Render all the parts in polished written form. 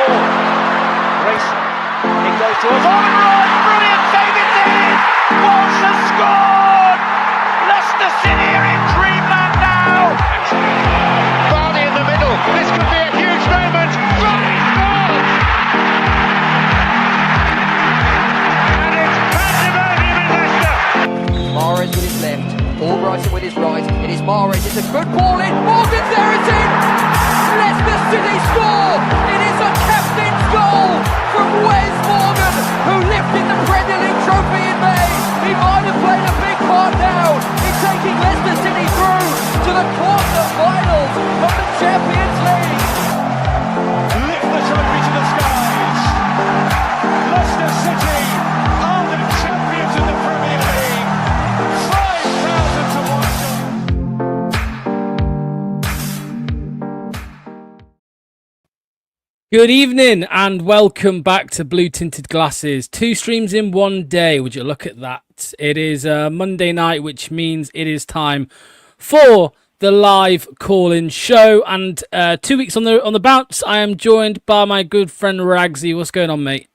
ball. Racing. It goes towards Rohl. Brilliant save, it's in! Walsh has scored! Leicester City are in dreamland now! Vardy in the middle. This could be a huge moment. Vardy scores! And it's pandemonium in Leicester. Mahrez with his left, Albrighton with his right. It is Mahrez, it's a good ball in. Morgan's there, it's in! Leicester City score! It is a captain's goal from Wes Morgan, who lifted the Premier League trophy in May. He might have played a big part now in taking Leicester City through to the quarter-finals of the Champions League. Lift the trophy to the skies. Leicester City are the champions of the Premier League. 5,000 to 1. Good evening and welcome back to Blue Tinted Glasses. 2 streams in one day. Would you look at that? It is Monday night, which means it is time for the live call-in show. And 2 weeks on the bounce, I am joined by my good friend Ragsy. What's going on, mate?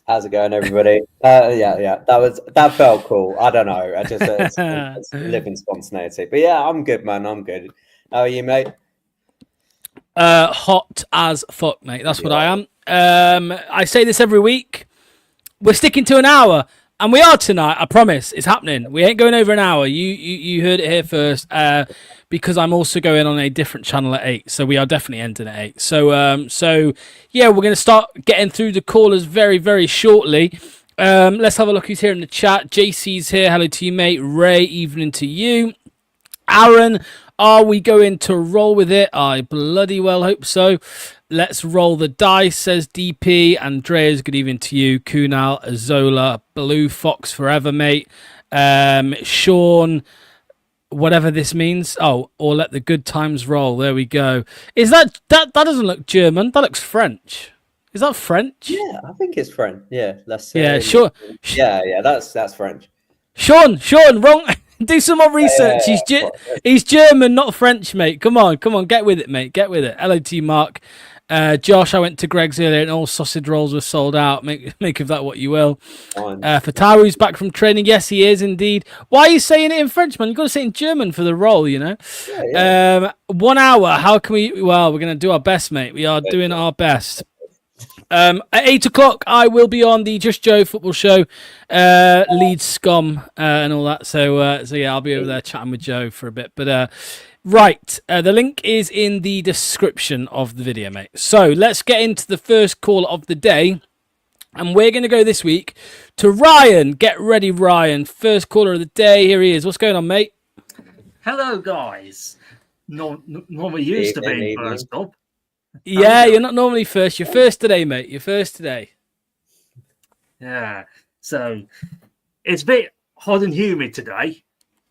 How's it going, everybody? Yeah. That felt cool. I don't know. It's living spontaneity. But yeah, I'm good, man. I'm good. How are you, mate? Hot as fuck, mate. That's what I am. I say this every week. We're sticking to an hour, and we are tonight. I promise, it's happening. We ain't going over an hour. You heard it here first. Because I'm also going on a different channel at 8, so we are definitely ending at 8. So yeah, we're going to start getting through the callers very, very shortly. Let's have a look who's here in the chat. JC's here. Hello to you, mate. Ray, evening to you. Aaron, are we going to roll with it? I bloody well hope so. Let's roll the dice, says DP. Andreas, good evening to you. Kunal, Azola, Blue Fox forever, mate. Sean, whatever this means. Oh, or let the good times roll. There we go. Is that doesn't look German. That looks French. Is that French? Yeah, I think it's French. Yeah, let's say. Yeah, sure. Yeah, that's French. Sean, wrong. Do some more research. He's German, not French, mate. Come on, get with it, mate. Get with it. Hello to you, Mark. Josh, I went to Greg's earlier and all sausage rolls were sold out. Make of that what you will. Fataru's back from training. Yes, he is indeed. Why are you saying it in French, man? You've got to say it in German for the role, you know. Yeah. 1 hour. How can we? Well, we're going to do our best, mate. We are doing our best. At 8 o'clock, I will be on the Just Joe football show, Leeds Scum and all that. So yeah, I'll be over there chatting with Joe for a bit. But right, the link is in the description of the video, mate. So let's get into the first call of the day. And we're going to go this week to Ryan. Get ready, Ryan. First caller of the day. Here he is. What's going on, mate? Hello, guys. Normally used to being first up. Yeah, you're not normally first. You're first today, mate. You're first today. Yeah. So it's a bit hot and humid today.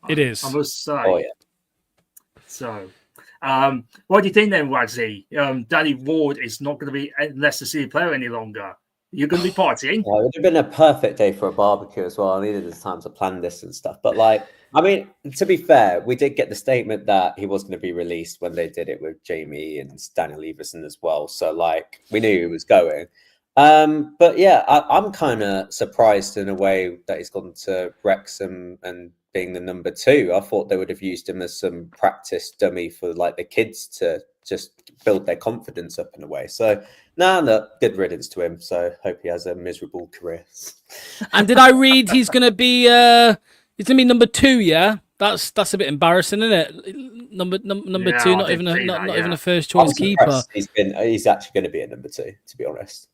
It is. I must say. Oh, yeah. So, what do you think then, Wagsy? Danny Ward is not going to be a Leicester City player any longer. You're going to be partying? Well, it would have been a perfect day for a barbecue as well. I needed the time to plan this and stuff. But I mean, to be fair, we did get the statement that he was going to be released when they did it with Jamie and Daniel Everson as well. So we knew he was going. But yeah, I'm kind of surprised in a way that he's gone to Wrexham and being the number 2. I thought they would have used him as some practice dummy for the kids to just build their confidence up in a way. So look, good riddance to him. So hope he has a miserable career. And did I read he's going to be number 2? Yeah, that's a bit embarrassing, isn't it? Number 2, not even a first choice keeper. He's actually going to be a number 2, to be honest.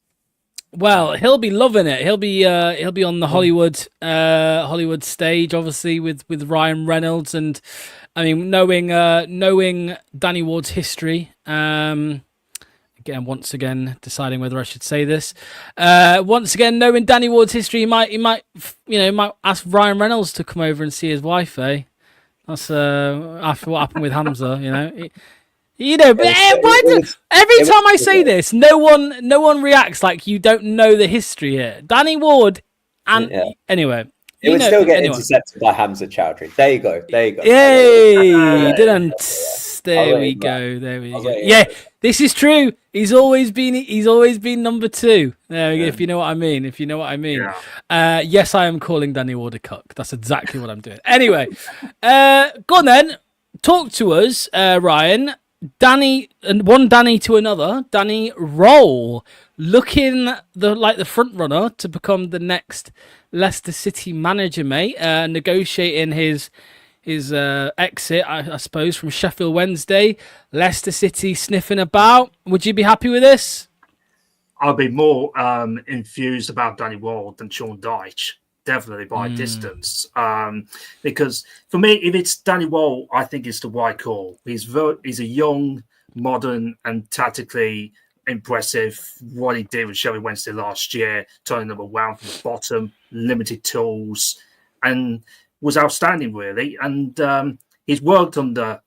Well, he'll be loving it. He'll be on the Hollywood stage, obviously with Ryan Reynolds, and I mean knowing Danny Ward's history. Again, once again, deciding whether I should say this. Once again, knowing Danny Ward's history, he might ask Ryan Reynolds to come over and see his wife. That's after what happened with Hamza, But every time I say this, no one reacts like you don't know the history here. Danny Ward, and anyway, it would still get intercepted by Hamza Chowdhury. There you go. Yay! There we go. Yeah, this is true. He's always been number 2. There we go. If you know what I mean. Yeah. Yes, I am calling Danny Ward a cuck. That's exactly what I'm doing. Anyway, go on then. Talk to us, Ryan. Danny and one Danny to another. Danny Rohl looking the front runner to become the next Leicester City manager, mate. Negotiating his exit, I suppose, from Sheffield Wednesday. Leicester City sniffing about. Would you be happy with this? I'll be more enthused about Danny Rohl than Sean Dyche, definitely by a distance. Because for me, if it's Danny Rohl, I think it's the right call. He's a young, modern, and tactically impressive. What he did with Sheffield Wednesday last year, turning them around from the bottom, limited tools, and was outstanding, really. And he's worked under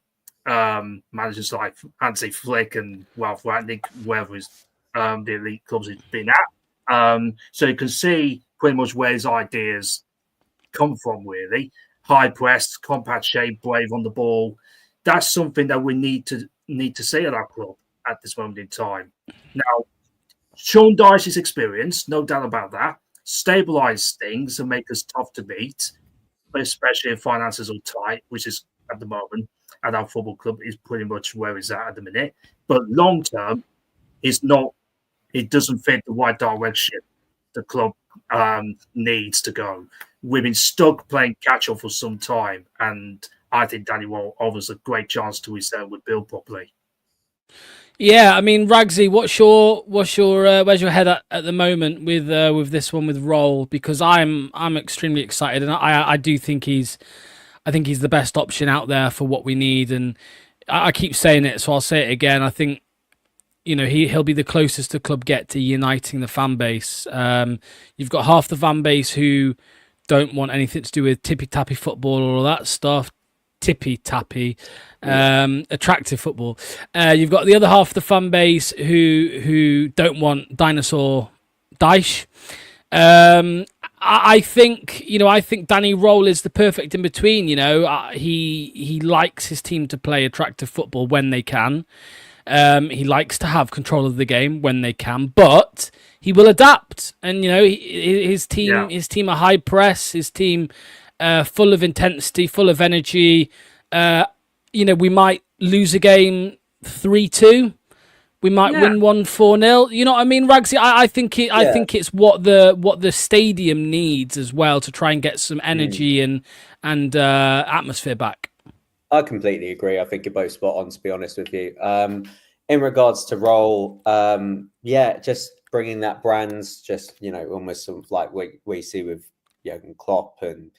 managers like Hansi Flick and Ralph Rangnick, wherever the elite clubs he's been at. So you can see pretty much where his ideas come from, really. High press, compact shape, brave on the ball. That's something that we need to see at our club at this moment in time. Now, Sean Dyche's experience, no doubt about that, stabilise things and make us tough to beat, especially if finances are tight, which is at the moment at our football club is pretty much where it's at the minute. But long term, it doesn't fit the right direction the club needs to go. We've been stuck playing catch up for some time, and I think Danny Rohl offers a great chance to return with Bill properly. Yeah, I mean, Ragsy, where's your head at the moment with this one with Rohl? Because I'm extremely excited, and I do think he's the best option out there for what we need. And I keep saying it, so I'll say it again. I think he'll be the closest the club get to uniting the fan base. You've got half the fan base who don't want anything to do with tippy-tappy football or all that stuff. Tippy-tappy, attractive football. You've got the other half of the fan base who don't want dinosaur Dyche. I think Danny Rohl is the perfect in between. He likes his team to play attractive football when they can. He likes to have control of the game when they can, but he will adapt. And his team are high press. His team full of intensity, full of energy. We might lose a game 3-2. We might win 1-4-0. You know what I mean, Ragsy? I think it's what the stadium needs as well to try and get some energy and atmosphere back. I completely agree. I think you're both spot on, to be honest with you. In regards to Rohl, just bringing that brands, almost sort of like we see with Jurgen Klopp and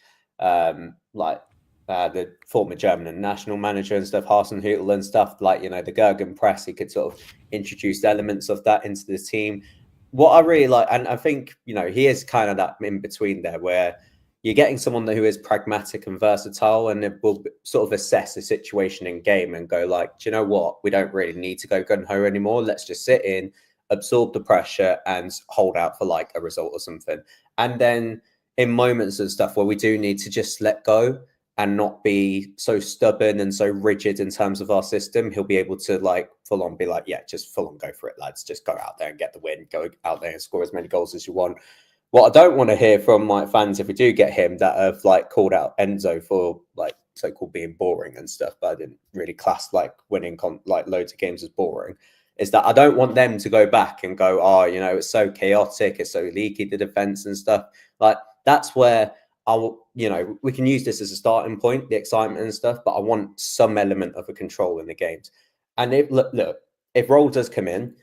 the former German national manager and stuff, Hasenhüttl and stuff, the Gergen press. He could sort of introduce elements of that into the team. What I really like, and I think, he is kind of that in between there where you're getting someone who is pragmatic and versatile and it will sort of assess the situation in game and go do you know what? We don't really need to go gung-ho anymore. Let's just sit in, absorb the pressure and hold out for a result or something. And then in moments and stuff where we do need to just let go and not be so stubborn and so rigid in terms of our system, he'll be able to full on be just full on go for it, lads. Just go out there and get the win. Go out there and score as many goals as you want. What I don't want to hear from my fans, if we do get him, that have called out Enzo for so-called being boring and stuff, but I didn't really class winning loads of games as boring, is that I don't want them to go back and go, it's so chaotic, it's so leaky, the defense and stuff. That's where we can use this as a starting point, the excitement and stuff, but I want some element of a control in the games. And if Rohl does come in,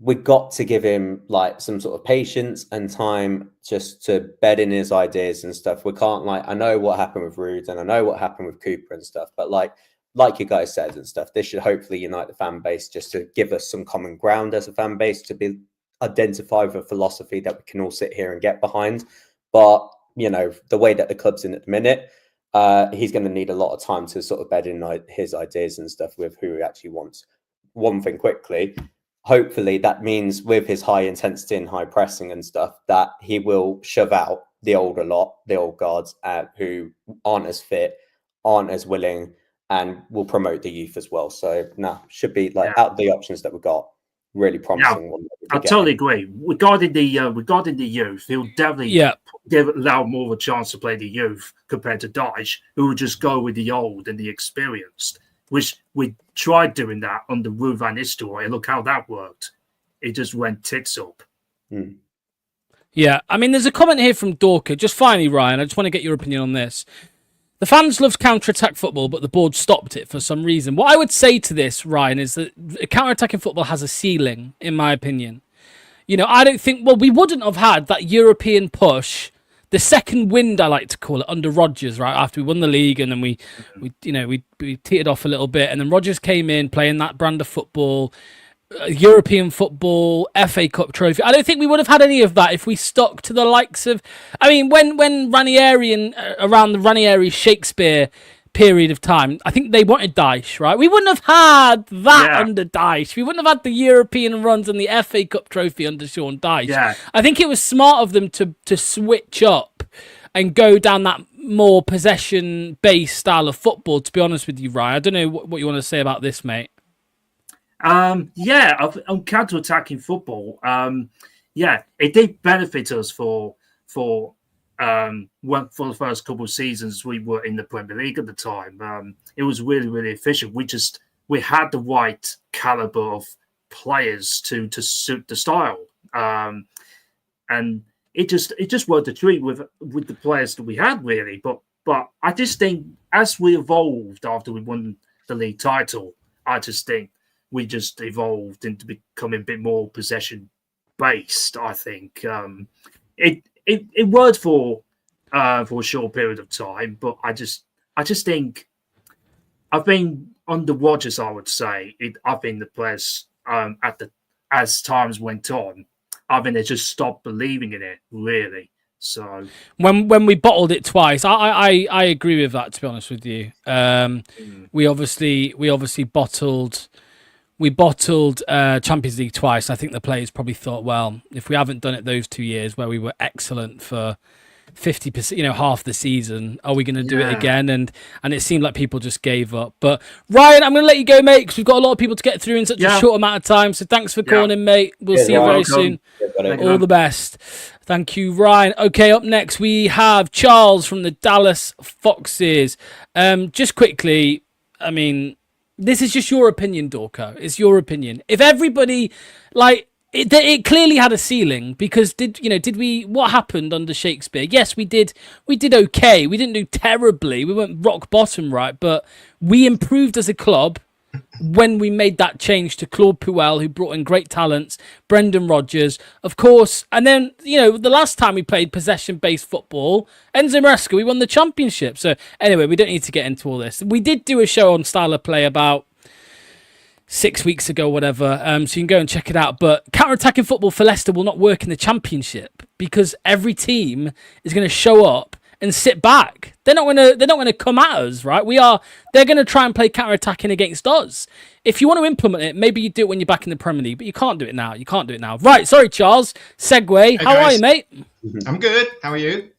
we've got to give him some sort of patience and time just to bed in his ideas and stuff. We can't I know what happened with Ruud and I know what happened with Cooper and stuff, but like you guys said and stuff, this should hopefully unite the fan base just to give us some common ground as a fan base to be identify with a philosophy that we can all sit here and get behind. But the way that the club's in at the minute, he's going to need a lot of time to sort of bed in his ideas and stuff with who he actually wants. One thing quickly, hopefully that means with his high intensity and high pressing and stuff that he will shove out the old guards who aren't as fit, aren't as willing, and will promote the youth as well. So should be like out of the options that we've got, really promising one. I totally agree. Regarding the youth, he'll definitely allow more of a chance to play the youth compared to Dyche, who would just go with the old and the experienced. Which we tried doing that under Rohl van Nistelrooy, and look how that worked. It just went tits up. Yeah, I mean, there's a comment here from Dorker. Just finally, Ryan, I just want to get your opinion on this. The fans loved counter-attack football, but the board stopped it for some reason. What I would say to this, Ryan, is that counter-attacking football has a ceiling, in my opinion. You know, I don't think... Well, we wouldn't have had that European push, the second wind, I like to call it, under Rodgers, right? After we won the league, and then we teetered off a little bit, and then Rodgers came in playing that brand of football, European football, FA Cup trophy. I don't think we would have had any of that if we stuck to the likes of... I mean, when Ranieri and around the Ranieri Shakespeare period of time, I think they wanted Dyche, right? We wouldn't have had that under Dyche. We wouldn't have had the European runs and the FA Cup trophy under Sean Dyche. Yeah. I think it was smart of them to switch up and go down that more possession-based style of football, to be honest with you, Ryan. I don't know what you want to say about this, mate. On counter-attacking football, it did benefit us for the first couple of seasons we were in the Premier League at the time. It was really, really efficient. We had the right caliber of players to suit the style, and it just worked a treat with the players that we had, really. But I just think as we evolved after we won the league title, I just think we just evolved into becoming a bit more possession based. I think it worked for a short period of time, but I just think I've been under Rodgers. I would say I've been the players as times went on. I think they just stopped believing in it, really. So when we bottled it twice, I agree with that. To be honest with you, we obviously bottled. We bottled Champions League twice. I think the players probably thought, well, if we haven't done it those 2 years where we were excellent for 50%, half the season, are we going to do it again? And it seemed like people just gave up. But Ryan, I'm going to let you go, mate, because we've got a lot of people to get through in such a short amount of time. So thanks for calling in, mate. We'll see you very soon. All the best. Thank you, Ryan. Okay, up next we have Charles from the Dallas Foxes. Just quickly, I mean, this is just your opinion, Dorco. It's your opinion. If everybody, it clearly had a ceiling, because what happened under Shakespeare? Yes, we did okay. We didn't do terribly. We went rock bottom, right? But we improved as a club when we made that change to Claude Puel, who brought in great talents, Brendan Rodgers, of course. And then, the last time we played possession-based football, Enzo Maresca, we won the championship. So anyway, we don't need to get into all this. We did do a show on Style of Play about 6 weeks ago, whatever. So you can go and check it out. But counter-attacking football for Leicester will not work in the championship, because every team is going to show up and sit back. They're not going to come at us, right? They're going to try and play counter-attacking against us. If you want to implement it, maybe you do it when you're back in the Premier League, but you can't do it now. Right, sorry, Charles. Segue. Hey, how are you, mate? I'm good. How are you?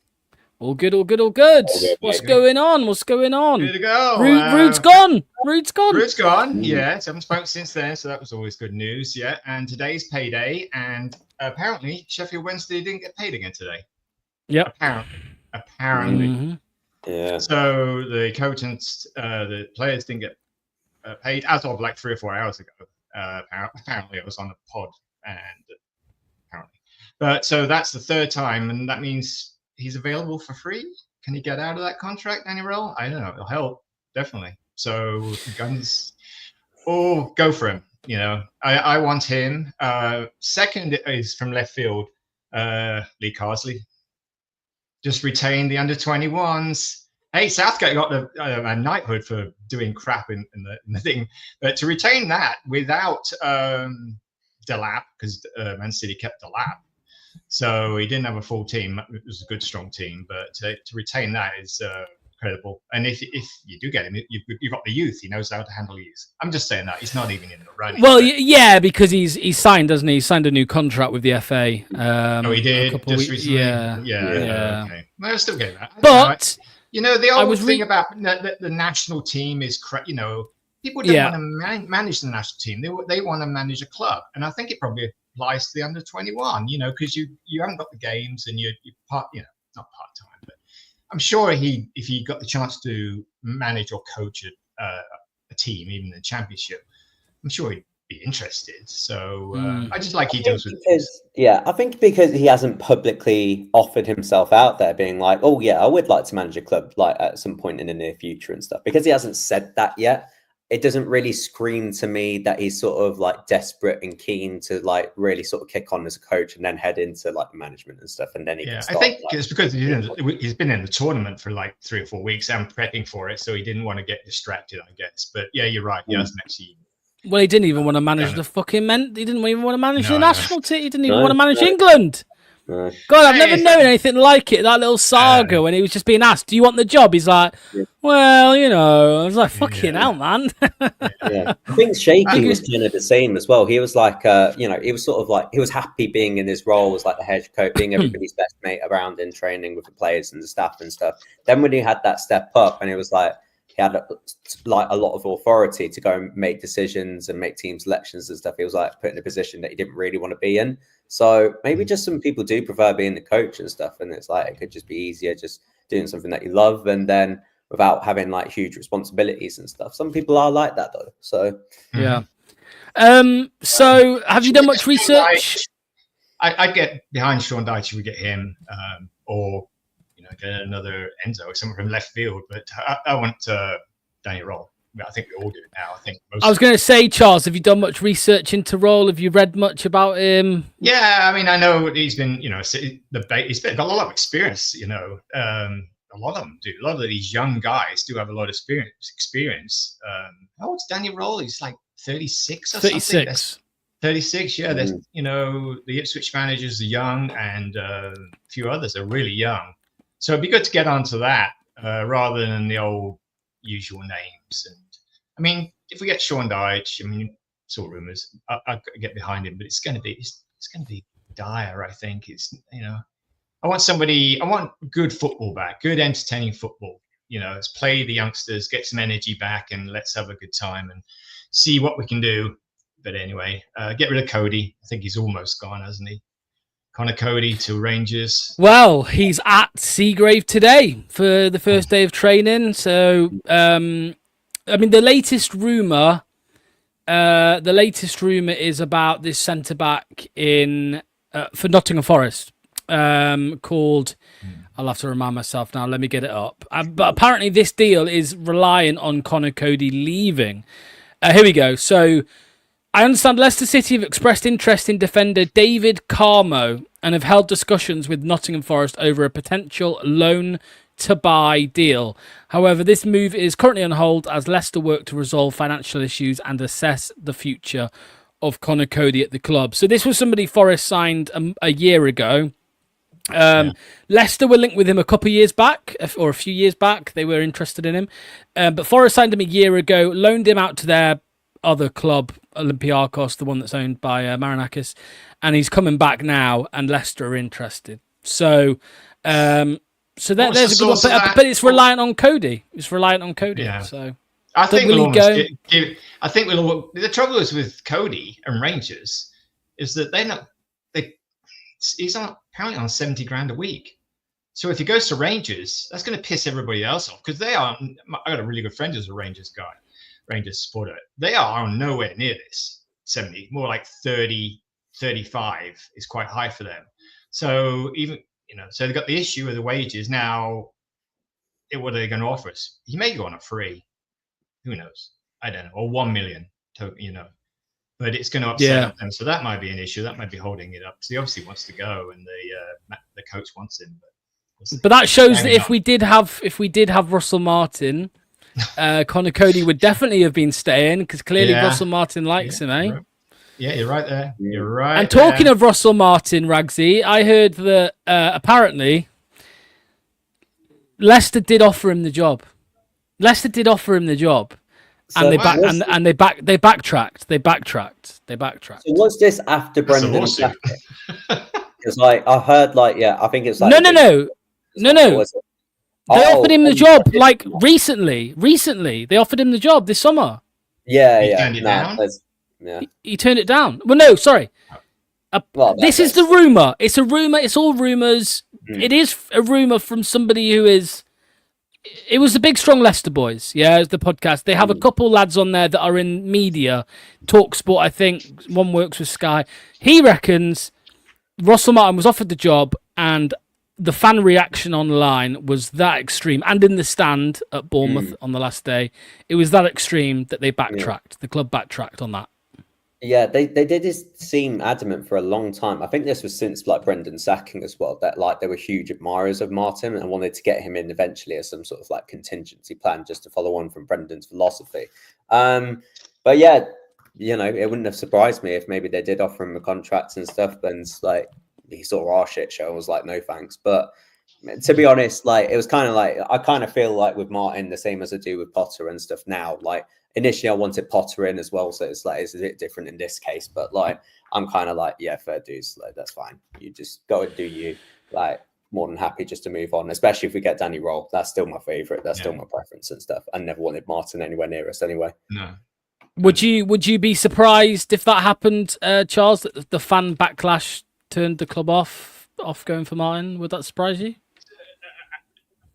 All good. What's going on? Good to go. Rude's gone. Rude's gone. Yeah, haven't spoken since then, so that was always good news. Yeah, and today's payday, and apparently Sheffield Wednesday didn't get paid again today. Yep. Apparently. Mm-hmm. Yeah. So the coachants, the players didn't get paid as of 3 or 4 hours ago. Apparently, I was on a pod, and apparently, but so that's the third time, and that means he's available for free. Can he get out of that contract, Danny Rohl? I don't know. It'll help, definitely. So guns, go for him. I want him. Second is from left field, Lee Carsley. Just retain the under-21s. Hey, Southgate got a knighthood for doing crap in the thing, but to retain that without Delap, because Man City kept Delap, so he didn't have a full team. It was a good, strong team, but to retain that is incredible. And if you do get him, you've got the youth. He knows how to handle youth. I'm just saying that he's not even in the running. Well, yeah, because he's signed, doesn't he? He signed a new contract with the FA. He did just recently. Yeah. Okay. Well, still getting that. But You know, the old was thing about the national team is, you know, people don't want to manage the national team. They want to manage a club. And I think it probably applies to the under 21, you know, because you haven't got the games and you're not part-time, but I'm sure if he got the chance to manage or coach a team, even the championship, I'm sure he'd be interested. So I just like he does with this. Yeah, I think because he hasn't publicly offered himself out there being like, oh yeah, I would like to manage a club like at some point in the near future and stuff. Because he hasn't said that yet, it doesn't really scream to me that he's sort of like desperate and keen to like really sort of kick on as a coach and then head into like management and stuff. And then he can start, I think it's because he's been in the tournament for like 3 or 4 weeks and prepping for it, so he didn't want to get distracted, I guess. But yeah, you're right. He hasn't actually. Well, he didn't even want to manage the fucking men. He didn't even want to manage the national team. He didn't even want to manage England. No. God, I've never known anything like it. That little saga when he was just being asked, "Do you want the job?" He's like, "Well, you know." I was like, "Fucking hell, man." I think Shaky was kind of the same as well. He was like, you know, he was sort of like he was happy being in his role as like the head coach, being everybody's best mate around in training with the players and the staff and stuff. Then when he had that step up, and it was like he had like a lot of authority to go and make decisions and make team selections and stuff. He was like put in a position that he didn't really want to be in. So maybe just some people do prefer being the coach and stuff. And it's like, it could just be easier just doing something that you love. And then without having like huge responsibilities and stuff. Some people are like that though. So, yeah. So have you done much research? I'd get behind Sean Dyche if we get him, or, you know, get another Enzo or someone from left field. But I want Danny Rohl. I think we all do it now. I was going to say, Charles, have you done much research into Rohl? Have you read much about him? Yeah, I mean, I know he's been, you know, he's got a lot of experience. You know, a lot of them do. A lot of these young guys do have a lot of experience. How old's Danny Rohl? He's like 36 or 36. Something. 36. Yeah, there's, you know, the Ipswich managers are young, and a few others are really young. So it'd be good to get onto that rather than the old usual names. And I mean, if we get Sean Dyche, I mean, it's all rumors. I get behind him, but it's going to be dire. I think it's, you know, I want good football back, good entertaining football. You know, let's play the youngsters, get some energy back, and let's have a good time and see what we can do. But anyway, get rid of Cody. I think he's almost gone, hasn't he? Connor Cody to Rangers. Well, he's at Seagrave today for the first day of training. So, I mean, the latest rumor is about this centre back in for Nottingham Forest, called. I'll have to remind myself now. Let me get it up. But apparently, this deal is reliant on Connor Cody leaving. Here we go. So, I understand Leicester City have expressed interest in defender David Carmo and have held discussions with Nottingham Forest over a potential loan-to-buy deal. However, this move is currently on hold as Leicester work to resolve financial issues and assess the future of Connor Cody at the club. So this was somebody Forest signed a year ago. Leicester were linked with him a couple of years back, or a few years back. They were interested in him. But Forest signed him a year ago, loaned him out to their other club, Olympiacos, the one that's owned by Marinakis, and he's coming back now, and Leicester are interested. So, there's a good one, but it's reliant on Cody. It's reliant on Cody. Yeah. So, I think we'll go. I think we'll. The trouble is with Cody and Rangers is that he's apparently on 70 grand a week. So if he goes to Rangers, that's going to piss everybody else off because they are. I got a really good friend who's a Rangers guy. Rangers supporter, they are nowhere near this 70, more like 30, 35 is quite high for them. So even, you know, so they've got the issue of the wages. Now, what are they going to offer us? He may go on a free, who knows? I don't know, or 1 million, you know, but it's going to upset them. So that might be an issue. That might be holding it up. So he obviously wants to go, and the coach wants him. But that shows that if we did have Russell Martin, Connor Cody would definitely have been staying because clearly Russell Martin likes him, eh? Yeah, you're right there. You're right. And talking of Russell Martin, Ragsy, I heard that apparently Leicester did offer him the job. So and they backtracked. So was this after Brendan? Because like I heard, like I think it's like no. They offered him the on job budget. like recently. Recently, they offered him the job this summer. Yeah, He yeah. turned it down? Yeah. He turned it down. Well, no, sorry. Well, This is the rumor. It's a rumor. It's all rumors. It is a rumor from somebody who is. It was the Big Strong Leicester boys. Yeah, it's the podcast. They have a couple lads on there that are in media, Talk Sport. I think one works with Sky. He reckons Russell Martin was offered the job, and the fan reaction online was that extreme, and in the stand at Bournemouth on the last day, it was that extreme that they backtracked. The club backtracked on that. Yeah, they did seem adamant for a long time. I think this was since like Brendan's sacking as well, that like they were huge admirers of Martin and wanted to get him in eventually as some sort of like contingency plan just to follow on from Brendan's philosophy. But yeah, you know, it wouldn't have surprised me if maybe they did offer him a contract and stuff, and like he saw our shit show and was like, no thanks. But to be honest, like it was kind of like I kind of feel like with Martin the same as I do with Potter and stuff now. Like initially I wanted Potter in as well, so it's like it's a bit different in this case. But like I'm kind of like, yeah, fair dues, like that's fine. You just go and do you. Like more than happy just to move on, especially if we get Danny Rohl. That's still my favorite. That's still my preference and stuff. I never wanted Martin anywhere near us anyway. No. Would you be surprised if that happened, Charles? That the fan backlash turned the club off going for Martin? Would that surprise you?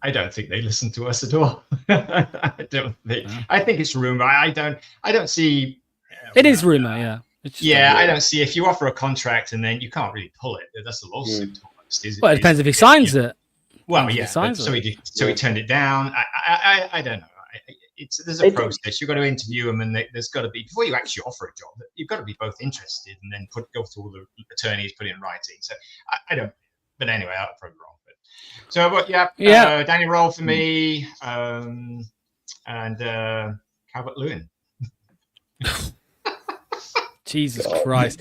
I don't think they listen to us at all. I don't think. I think it's rumor. I don't see. It is rumor, yeah. Yeah, I don't see if you offer a contract and then you can't really pull it. That's a lawsuit. Well, it depends if he signs it. Well, yeah. So he turned it down. I don't know. There's a process. You've got to interview him, and there's got to be before you actually offer a job. You've got to be both interested and then go through all the attorneys, put it in writing. So I don't. But anyway, I'm probably wrong. So, but yeah. Danny Rohl for me, and Calvert Lewin. Jesus Christ.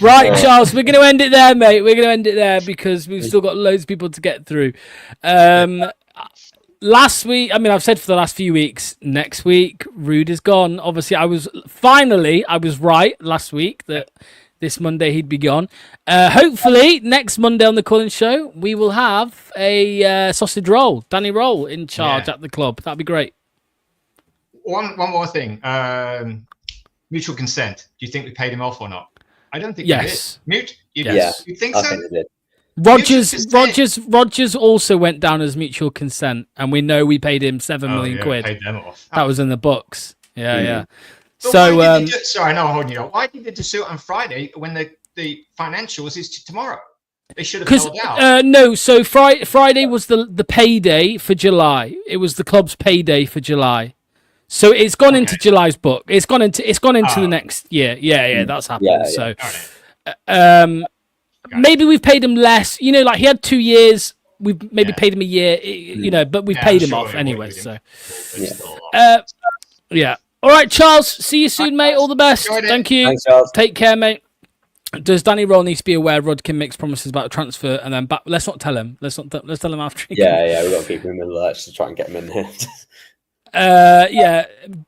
Right, Charles, we're going to end it there, mate. We're going to end it there because we've still got loads of people to get through. Last week, I mean, I've said for the last few weeks, next week, Rude is gone. Obviously, I was right last week that this Monday he'd be gone. Hopefully, next Monday on the Call-In Show, we will have a sausage roll, Danny Rohl in charge at the club. That'd be great. One more thing. Mutual consent. Do you think we paid him off or not? I don't think yes. we did. Yes. You think so? I think we did. Rogers also went down as mutual consent, and we know we paid him 7 million quid. Paid them off. That was in the books. Yeah. But so, sorry, no, holding you up. Why did they just do it on Friday when the financials is tomorrow? They should have held out. No, so Friday was the payday for July. It was the club's payday for July. So it's gone into July's book. It's gone into the next year. Yeah, that's happened. So, maybe we've paid him less. You know, like he had 2 years. We've maybe paid him a year. You know, but we've paid him off anyway. So, yeah. All right, Charles. See you soon, mate. All the best. Thank you. Thanks, Charles. Take care, mate. Does Danny Rohl need to be aware Rodkin makes promises about a transfer and then back? Let's not tell him. Let's tell him after. Yeah. We've got to keep him in the lurch to try and get him in here.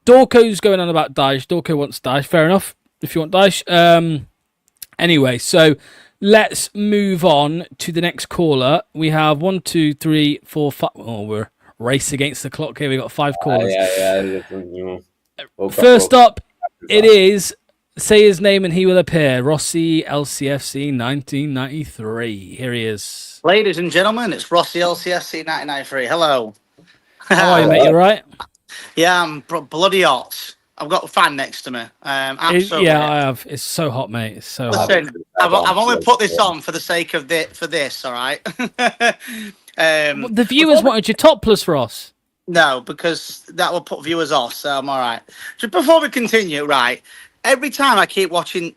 Dorco's going on about Dyche. Dorco wants Dyche. Fair enough. If you want Dyche. Anyway, so let's move on to the next caller. We have 1, 2, 3, 4, 5. Oh, we're race against the clock here. We got 5 callers. First up, it is say his name and he will appear. Rossi LCFC 1993. Here he is. Ladies and gentlemen, it's Rossi LCFC 1993. Hello. How are you, mate? You right? Yeah, I'm bloody hot. I've got a fan next to me. Absolutely. I have. It's so hot, mate. It's so hot. Listen, I've only put this on for the sake of this, all right? The viewers wanted you topless, Ross. No, because that will put viewers off, so I'm all right. Just before we continue, right, every time I keep watching,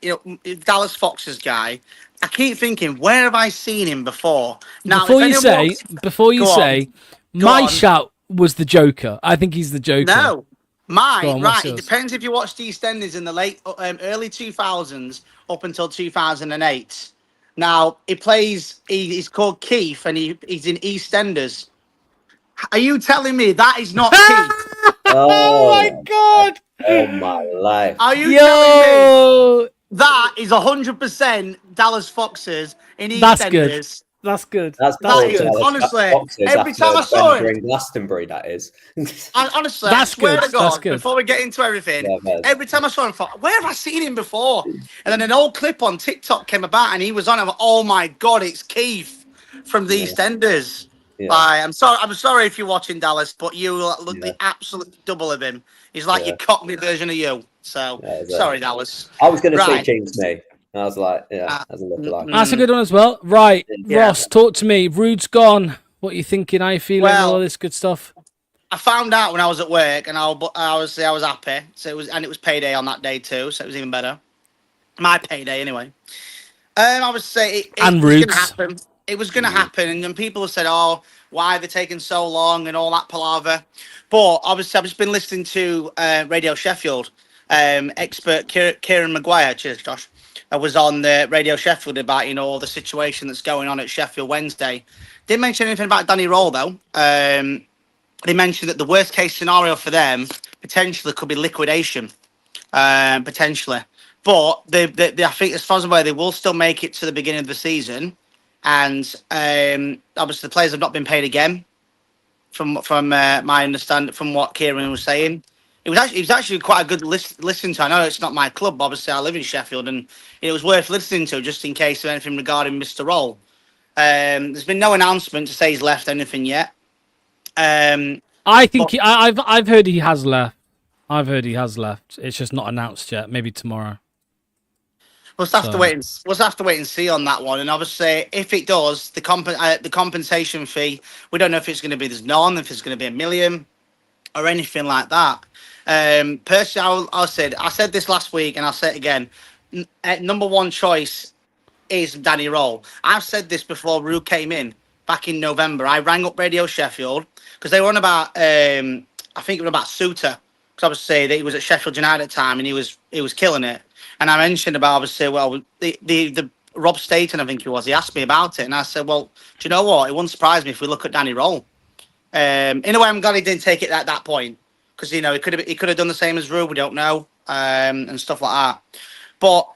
Dallas Foxes guy, I keep thinking, where have I seen him before? Now, before you say, my shout was the Joker. I think he's the Joker. No, mine, on, right. It depends if you watched EastEnders in the early 2000s up until 2008. Now, he's called Keith, and he's in EastEnders. Are you telling me that is not Keith? Oh my God. Oh my life. Are you telling me that is 100% Dallas Foxes in EastEnders? That's good. That's good. That's That's poor That is, good. Dallas honestly, Foxes every after time I saw Bender him, in Glastonbury, that is. honestly, I That's swear good. to That's God, good. before we get into everything, Yeah, man. every time I saw him, I thought, where have I seen him before? And then an old clip on TikTok came about, and he was on. I'm like, oh my God, it's Keith from the Yeah. EastEnders. Yeah. Like, I'm sorry if you're watching Dallas, but you look Yeah. the absolute double of him. He's like Yeah. your Cockney version of you. So Yeah, it's, sorry, Dallas. I was going to say Right. James May. And I was like, yeah, as a lookalike. That's a good one as well. Right, Yeah. Ross, talk to me. Rude's gone. What are you thinking? How you feeling? Well- All this good stuff. I found out when I was at work, and I was happy. So it was payday on that day too, so it was even better. My payday anyway. I would say it And was going Roots. to happen. It was going to happen, and then people have said, "Oh, why are they taking so long?" and all that palaver. But obviously, I've just been listening to Radio Sheffield. Expert Kieran Maguire, cheers, Josh, was on the Radio Sheffield about all the situation that's going on at Sheffield Wednesday. Didn't mention anything about Danny Rohl though. They mentioned that the worst case scenario for them potentially could be liquidation, potentially. But they, I think, as far as I'm aware, they will still make it to the beginning of the season, and obviously the players have not been paid again. From my understanding, from what Kieran was saying, it was actually quite a good listen to. I know it's not my club, but obviously I live in Sheffield, and it was worth listening to just in case of anything regarding Mr. Rohl. There's been no announcement to say he's left anything yet. I think I've heard he has left. I've heard he has left. It's just not announced yet. Maybe tomorrow. We'll have to wait. We'll have to wait and see on that one. And obviously, if it does, the compensation fee, we don't know if it's going to be there's none, if it's going to be $1 million, or anything like that. Personally, I said this last week, and I'll say it again. Number one choice is Danny Rohl. I've said this before Rue came in back in November. I rang up Radio Sheffield because they were on about I think it was about Suter, because obviously that he was at Sheffield United at the time and he was killing it. And I mentioned about obviously the Rob Staten, I think he was. He asked me about it, and I said, well, do you know what? It wouldn't surprise me if we look at Danny Rohl. In a way, I'm glad he didn't take it at that point, because he could have done the same as Rue. We don't know, and stuff like that. But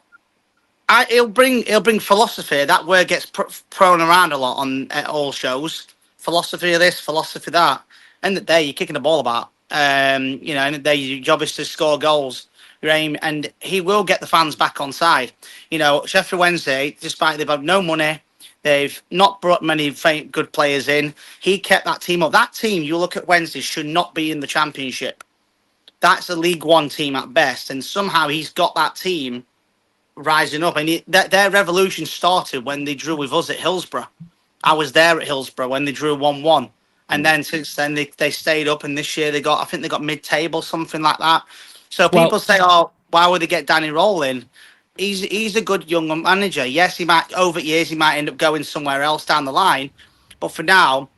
he'll bring philosophy. That word gets thrown around a lot on all shows. Philosophy of this, philosophy of that. End of the day, you're kicking the ball about. End of the day, your job is to score goals. Your aim, and he will get the fans back on side. Sheffield Wednesday, despite they've had no money, they've not brought many good players in. He kept that team up. That team, you look at Wednesday, should not be in the Championship. That's a League One team at best, and somehow he's got that team rising up. And their revolution started when they drew with us at Hillsborough. I was there at Hillsborough when they drew 1-1. And then since then they stayed up, and this year they got mid-table, something like that. So people say, oh, why would they get Danny Rohl in? He's a good young manager. Yes, he might, over years, he might end up going somewhere else down the line. But for now,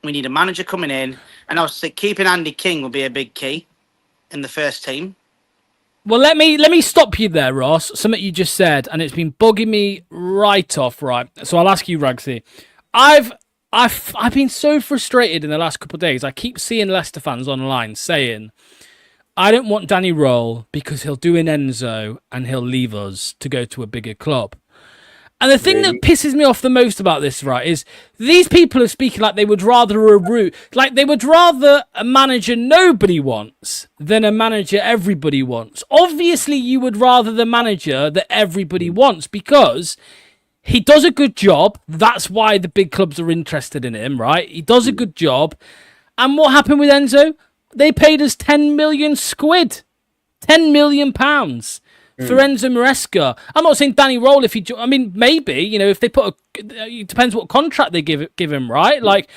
we need a manager coming in. And obviously keeping Andy King will be a big key in the first team. Well, let me stop you there, Ross. Something you just said, and it's been bugging me right off. Right, so I'll ask you, Rugsy. I've been so frustrated in the last couple of days. I keep seeing Leicester fans online saying, I don't want Danny Rohl because he'll do an Enzo and he'll leave us to go to a bigger club. And the thing that pisses me off the most about this, right, is these people are speaking like they would rather a manager nobody wants than a manager everybody wants. Obviously, you would rather the manager that everybody wants because he does a good job. That's why the big clubs are interested in him, right? He does a good job. And what happened with Enzo? They paid us 10 million squid. 10 million pounds for Enzo Maresca. I'm not saying Danny Rohl maybe, if they put it depends what contract they give him, right? Like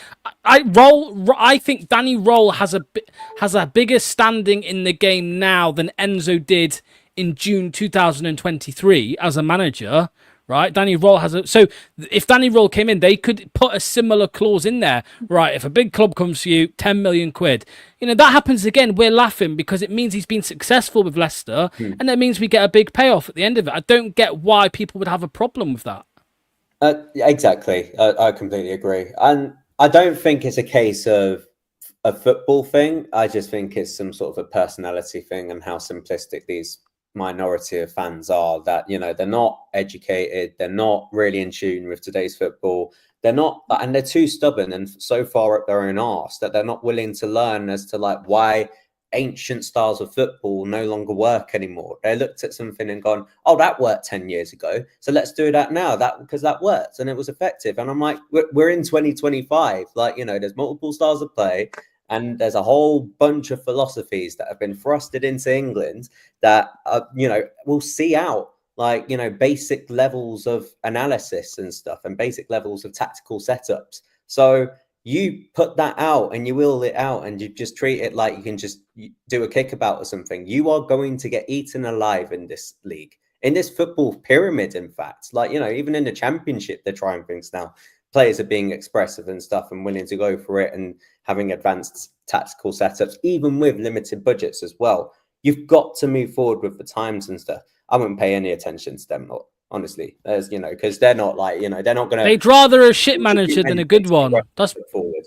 I think Danny Rohl has a bigger standing in the game now than Enzo did in June 2023 as a manager. Right, Danny Rohl so if Danny Rohl came in, they could put a similar clause in there. Right, if a big club comes to you, 10 million quid. That happens again. We're laughing because it means he's been successful with Leicester, and that means we get a big payoff at the end of it. I don't get why people would have a problem with that. Exactly, I completely agree, and I don't think it's a case of a football thing. I just think it's some sort of a personality thing and how simplistic these minority of fans are, that, you know, they're not educated, they're not really in tune with today's football. They're not, and they're too stubborn and so far up their own arse that they're not willing to learn as to like why ancient styles of football no longer work anymore. They looked at something and gone, oh, that worked 10 years ago, so let's do that now, that because that worked and it was effective. And I'm like, we're in 2025, like, you know, there's multiple styles of play and there's a whole bunch of philosophies that have been thrusted into England that you know, will see out, like, you know, basic levels of analysis and stuff and basic levels of tactical setups. So you put that out and you will it out and you just treat it like you can just do a kickabout or something. You are going to get eaten alive in this league, in this football pyramid. In fact, like, you know, even in the Championship, they're trying things now. Players are being expressive and stuff and willing to go for it and having advanced tactical setups, even with limited budgets as well. You've got to move forward with the times and stuff. I wouldn't pay any attention to them, honestly. There's, you know, because they're not like, you know, they're not going to. They'd rather a shit manager than a good one. That's forward.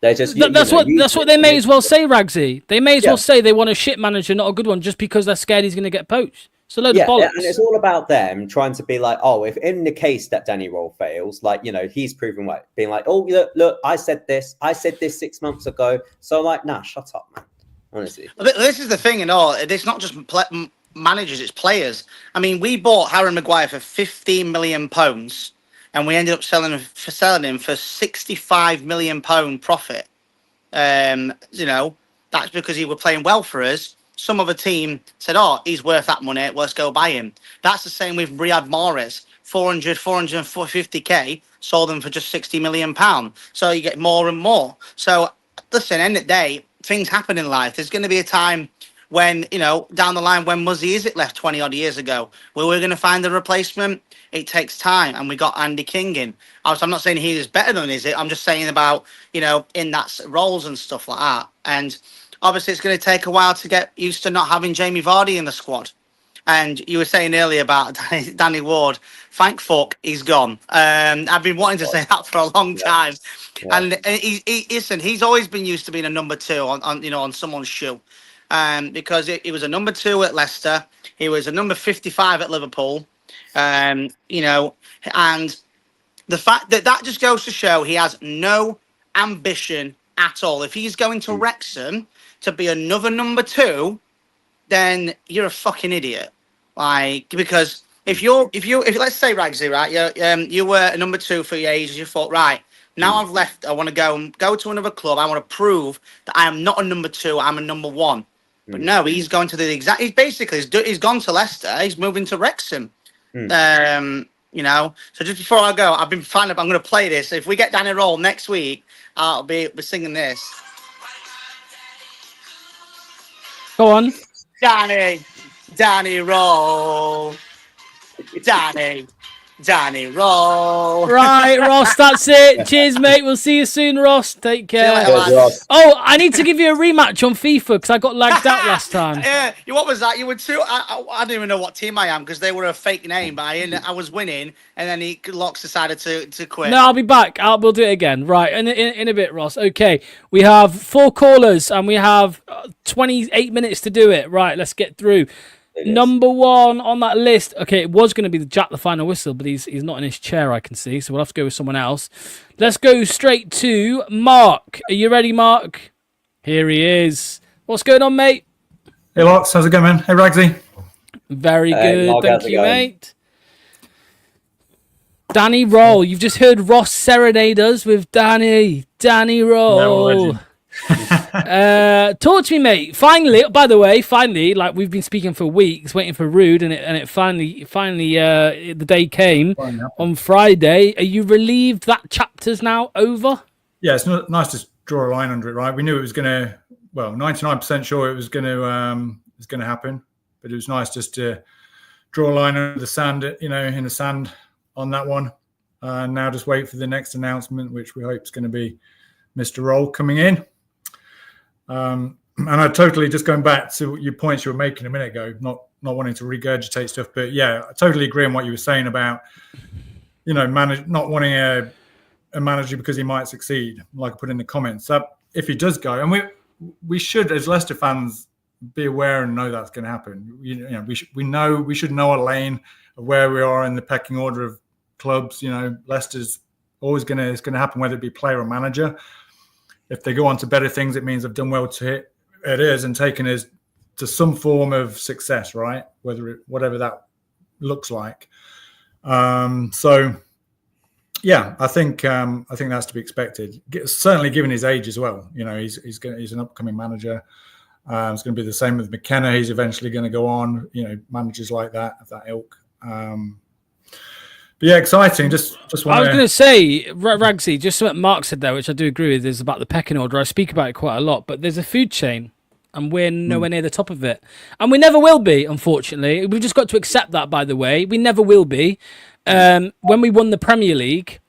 They're just. That's what they may as well say, Ragsy. They may as well say they want a shit manager, not a good one, just because they're scared he's going to get poached. It's a load of bollocks. And it's all about them trying to be like, oh, if in the case that Danny Rohl fails, like, you know, he's proven right, being like, oh, look, I said this 6 months ago. So like, nah, shut up, man. Honestly, this is the thing, and all. It's not just managers; it's players. I mean, we bought Harry Maguire for £15 million, and we ended up selling him for £65 million profit. You know, that's because he was playing well for us. Some other team said, "Oh, he's worth that money. Let's go buy him." That's the same with Riyad Mahrez. 450k, sold them for just £60 million. So you get more and more. So listen, end of the day, things happen in life. There's going to be a time when, you know, down the line, when Muzzy Izzet left 20 odd years ago, where we're going to find a replacement. It takes time, and we got Andy King in. I'm not saying he is better than Izzet. I'm just saying about, you know, in that roles and stuff like that. And obviously, it's going to take a while to get used to not having Jamie Vardy in the squad. And you were saying earlier about Danny Ward. Thank fuck he's gone. I've been wanting to say that for a long time. Yeah. And he's always been used to being a number two on someone's shoe. Because he was a number 2 at Leicester. He was a number 55 at Liverpool. You know, and the fact that just goes to show he has no ambition at all. If he's going to Wrexham to be another number 2, then you're a fucking idiot. Like, because if let's say Ragsy, right, you were a number 2 for your ages, you thought, right, now I've left, I want to go to another club. I want to prove that I am not a number 2, I'm a number 1. But no, he's going to the exact. He's gone to Leicester. He's moving to Wrexham. You know. So just before I go, I'm going to play this. If we get Danny Rohl next week, I'll be singing this. Go on, Danny Rohl, Danny Rohl. Right, Ross, that's it. Cheers, mate. We'll see you soon, Ross. Take care. Ross. Oh, I need to give you a rematch on FIFA because I got lagged out last time. Yeah, what was that? You were 2. I don't even know what team I am because they were a fake name, but I was winning, and then Locks decided to quit. No, I'll be back. We'll do it again. Right, in a bit, Ross. Okay, we have 4 callers, and we have 28 minutes to do it. Right, let's get through. Number 1 on that list. Okay, it was going to be the Jack the Final Whistle, but he's not in his chair, I can see. So we'll have to go with someone else. Let's go straight to Mark. Are you ready, Mark? Here he is. What's going on, mate? Hey, Locks. How's it going, man? Hey, Ragsy. Very good. Mark, thank you, mate. Danny Rohl. You've just heard Ross serenade us with Danny Rohl. Talk to me, mate. Finally, by the way, like we've been speaking for weeks, waiting for Rude, and it finally, the day came on Friday. Are you relieved that chapter's now over? Yeah, it's nice to draw a line under it, right? We knew it was going to. Well, 99% sure it was going to happen, but it was nice just to draw a line under the sand, you know, in the sand on that one. And now just wait for the next announcement, which we hope is going to be Mr. Rohl coming in. And I totally, just going back to your points you were making a minute ago, not wanting to regurgitate stuff, but yeah, I totally agree on what you were saying about, you know, not wanting a manager because he might succeed, like I put in the comments. If he does go, and we should, as Leicester fans, be aware and know that's going to happen. We should know our lane of where we are in the pecking order of clubs. Leicester's always it's going to happen, whether it be player or manager. If they go on to better things, it means they've done well to hit it is and taken us to some form of success, right? Whatever that looks like. So yeah, I think that's to be expected. Certainly, given his age as well. He's an upcoming manager. It's going to be the same with McKenna. He's eventually going to go on. Managers like that of that ilk. But yeah, exciting. Just want. I was going to say, Ragsy, just what Mark said there, which I do agree with, is about the pecking order. I speak about it quite a lot, but there's a food chain, and we're nowhere near the top of it, and we never will be. Unfortunately, we've just got to accept that. By the way, we never will be. When we won the Premier League,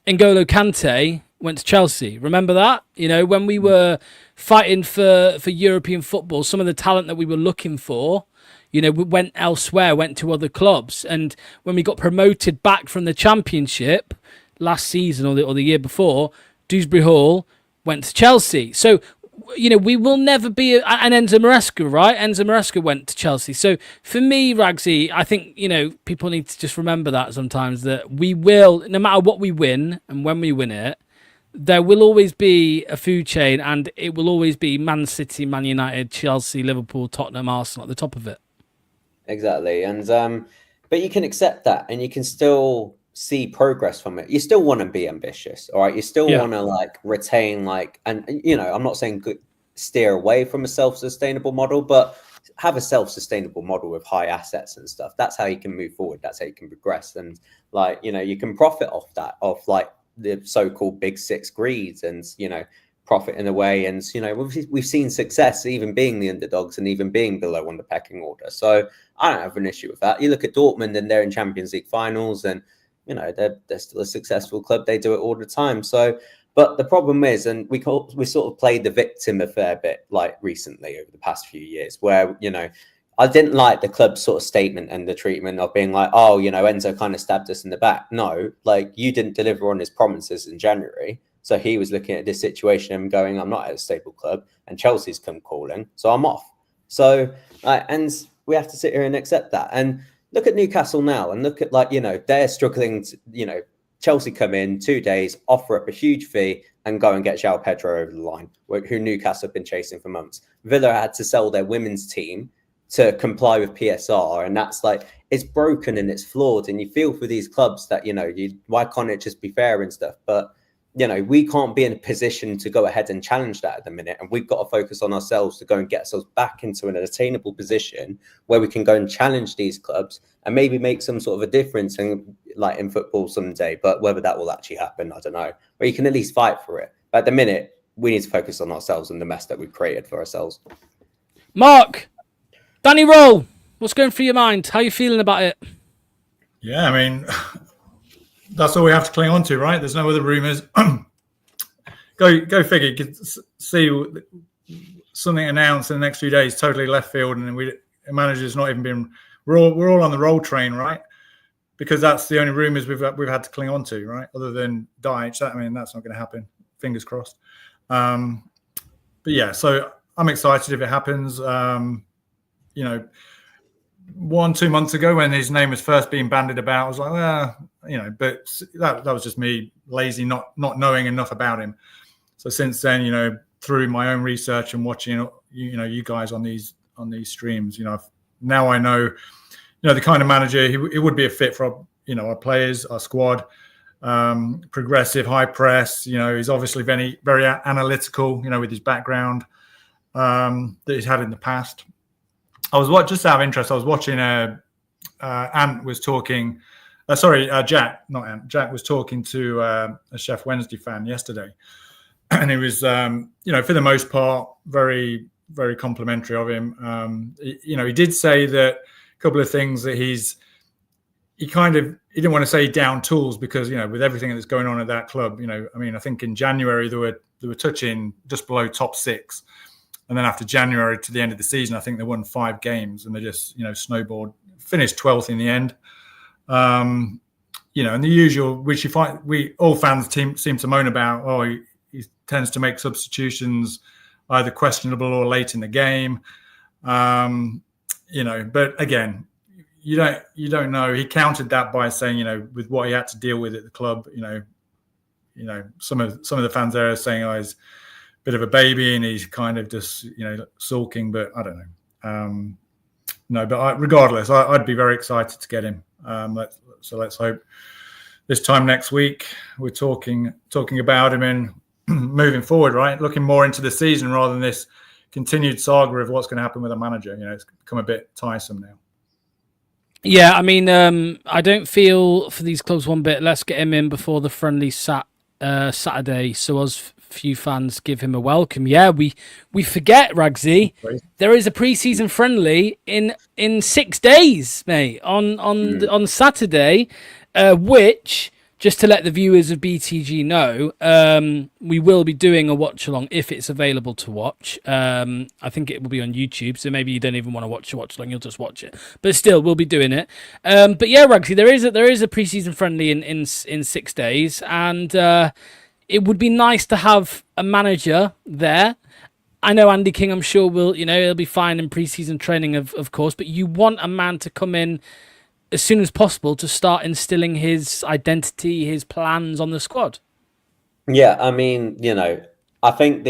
N'Golo Kante went to Chelsea. Remember that? When we were fighting for European football, some of the talent that we were looking for, we went elsewhere, went to other clubs. And when we got promoted back from the Championship last season or the year before, Dewsbury Hall went to Chelsea. So, we will never be... And Enzo Maresca, right? Enzo Maresca went to Chelsea. So, for me, Ragsy, I think, people need to just remember that sometimes, that we will, no matter what we win and when we win it, there will always be a food chain, and it will always be Man City, Man United, Chelsea, Liverpool, Tottenham, Arsenal at the top of it. Exactly. And but you can accept that, and you can still see progress from it. You still want to be ambitious, all right? You still want to retain and I'm not saying steer away from a self-sustainable model, but have a self-sustainable model with high assets and stuff. That's how you can move forward. That's how you can progress. And you can profit off that, the so-called big six greeds, and profit in a way. And we've seen success even being the underdogs and even being below on the pecking order. So I don't have an issue with that. You look at Dortmund, and they're in Champions League finals, and they're still a successful club. They do it all the time. So, but the problem is, and we sort of played the victim a fair bit recently over the past few years, where I didn't like the club's sort of statement and the treatment of being Enzo kind of stabbed us in the back. No, you didn't deliver on his promises in January. So he was looking at this situation and going, I'm not at a stable club, and Chelsea's come calling, so I'm off. So, and we have to sit here and accept that. And look at Newcastle now, and look at they're struggling to, Chelsea come in 2 days, offer up a huge fee, and go and get João Pedro over the line, who Newcastle have been chasing for months. Villa had to sell their women's team to comply with PSR, and that's it's broken and it's flawed. And you feel for these clubs that why can't it just be fair and stuff? But we can't be in a position to go ahead and challenge that at the minute, and we've got to focus on ourselves to go and get ourselves back into an attainable position where we can go and challenge these clubs and maybe make some sort of a difference in football someday. But whether that will actually happen, I don't know. But you can at least fight for it. But at the minute, we need to focus on ourselves and the mess that we've created for ourselves. Mark, Danny Rohl, what's going through your mind? How are you feeling about it? Yeah, I mean, that's all we have to cling on to, right? There's no other rumours. Go figure. You could see something announced in the next few days, totally left field, and the manager's not even been. We're all on the roll train, right? Because that's the only rumours we've had to cling on to, right? Other than Dyche, that's not going to happen. Fingers crossed. But yeah, so I'm excited if it happens. 1-2 months ago, when his name was first being bandied about, I was like, but that was just me lazy, not knowing enough about him. So since then, through my own research and watching, you guys on these streams, now I know, the kind of manager he would be a fit for, our players, our squad, progressive, high press. He's obviously very, very analytical, with his background that he's had in the past. Just out of interest, I was watching Ant was talking. Jack, not Ant. Jack was talking to a Chef Wednesday fan yesterday, and he was, for the most part, very, very complimentary of him. He did say that a couple of things that he didn't want to say down tools because with everything that's going on at that club, I think in January they were touching just below top 6. And then after January to the end of the season, I think they won 5 games, and they just, snowballed, finished 12th in the end. And the usual, which you find, all fans seem to moan about. He tends to make substitutions either questionable or late in the game. But again, you don't know. He countered that by saying, with what he had to deal with at the club, some of the fans there are saying, he's a bit of a baby and he's kind of just, sulking, but I don't know. No, but regardless, I'd be very excited to get him. Let's hope this time next week we're talking about him and moving forward, right? Looking more into the season rather than this continued saga of what's going to happen with a manager. It's become a bit tiresome now. Yeah, I mean, I don't feel for these clubs one bit. Let's get him in before the friendly Saturday, so us few fans give him a welcome. Yeah, we forget, Ragsy, there is a pre-season friendly in 6 days, mate, on Saturday, which, just to let the viewers of BTG know, we will be doing a watch along if it's available to watch. I think it will be on YouTube, so maybe you don't even want to watch a watch along, you'll just watch it. But still, we'll be doing it. But yeah, Ragsy, there is a pre-season friendly in 6 days, and it would be nice to have a manager there. I know Andy King, I'm sure he'll be fine in pre-season training, of course, but you want a man to come in as soon as possible to start instilling his identity, his plans on the squad. Yeah, I mean, I think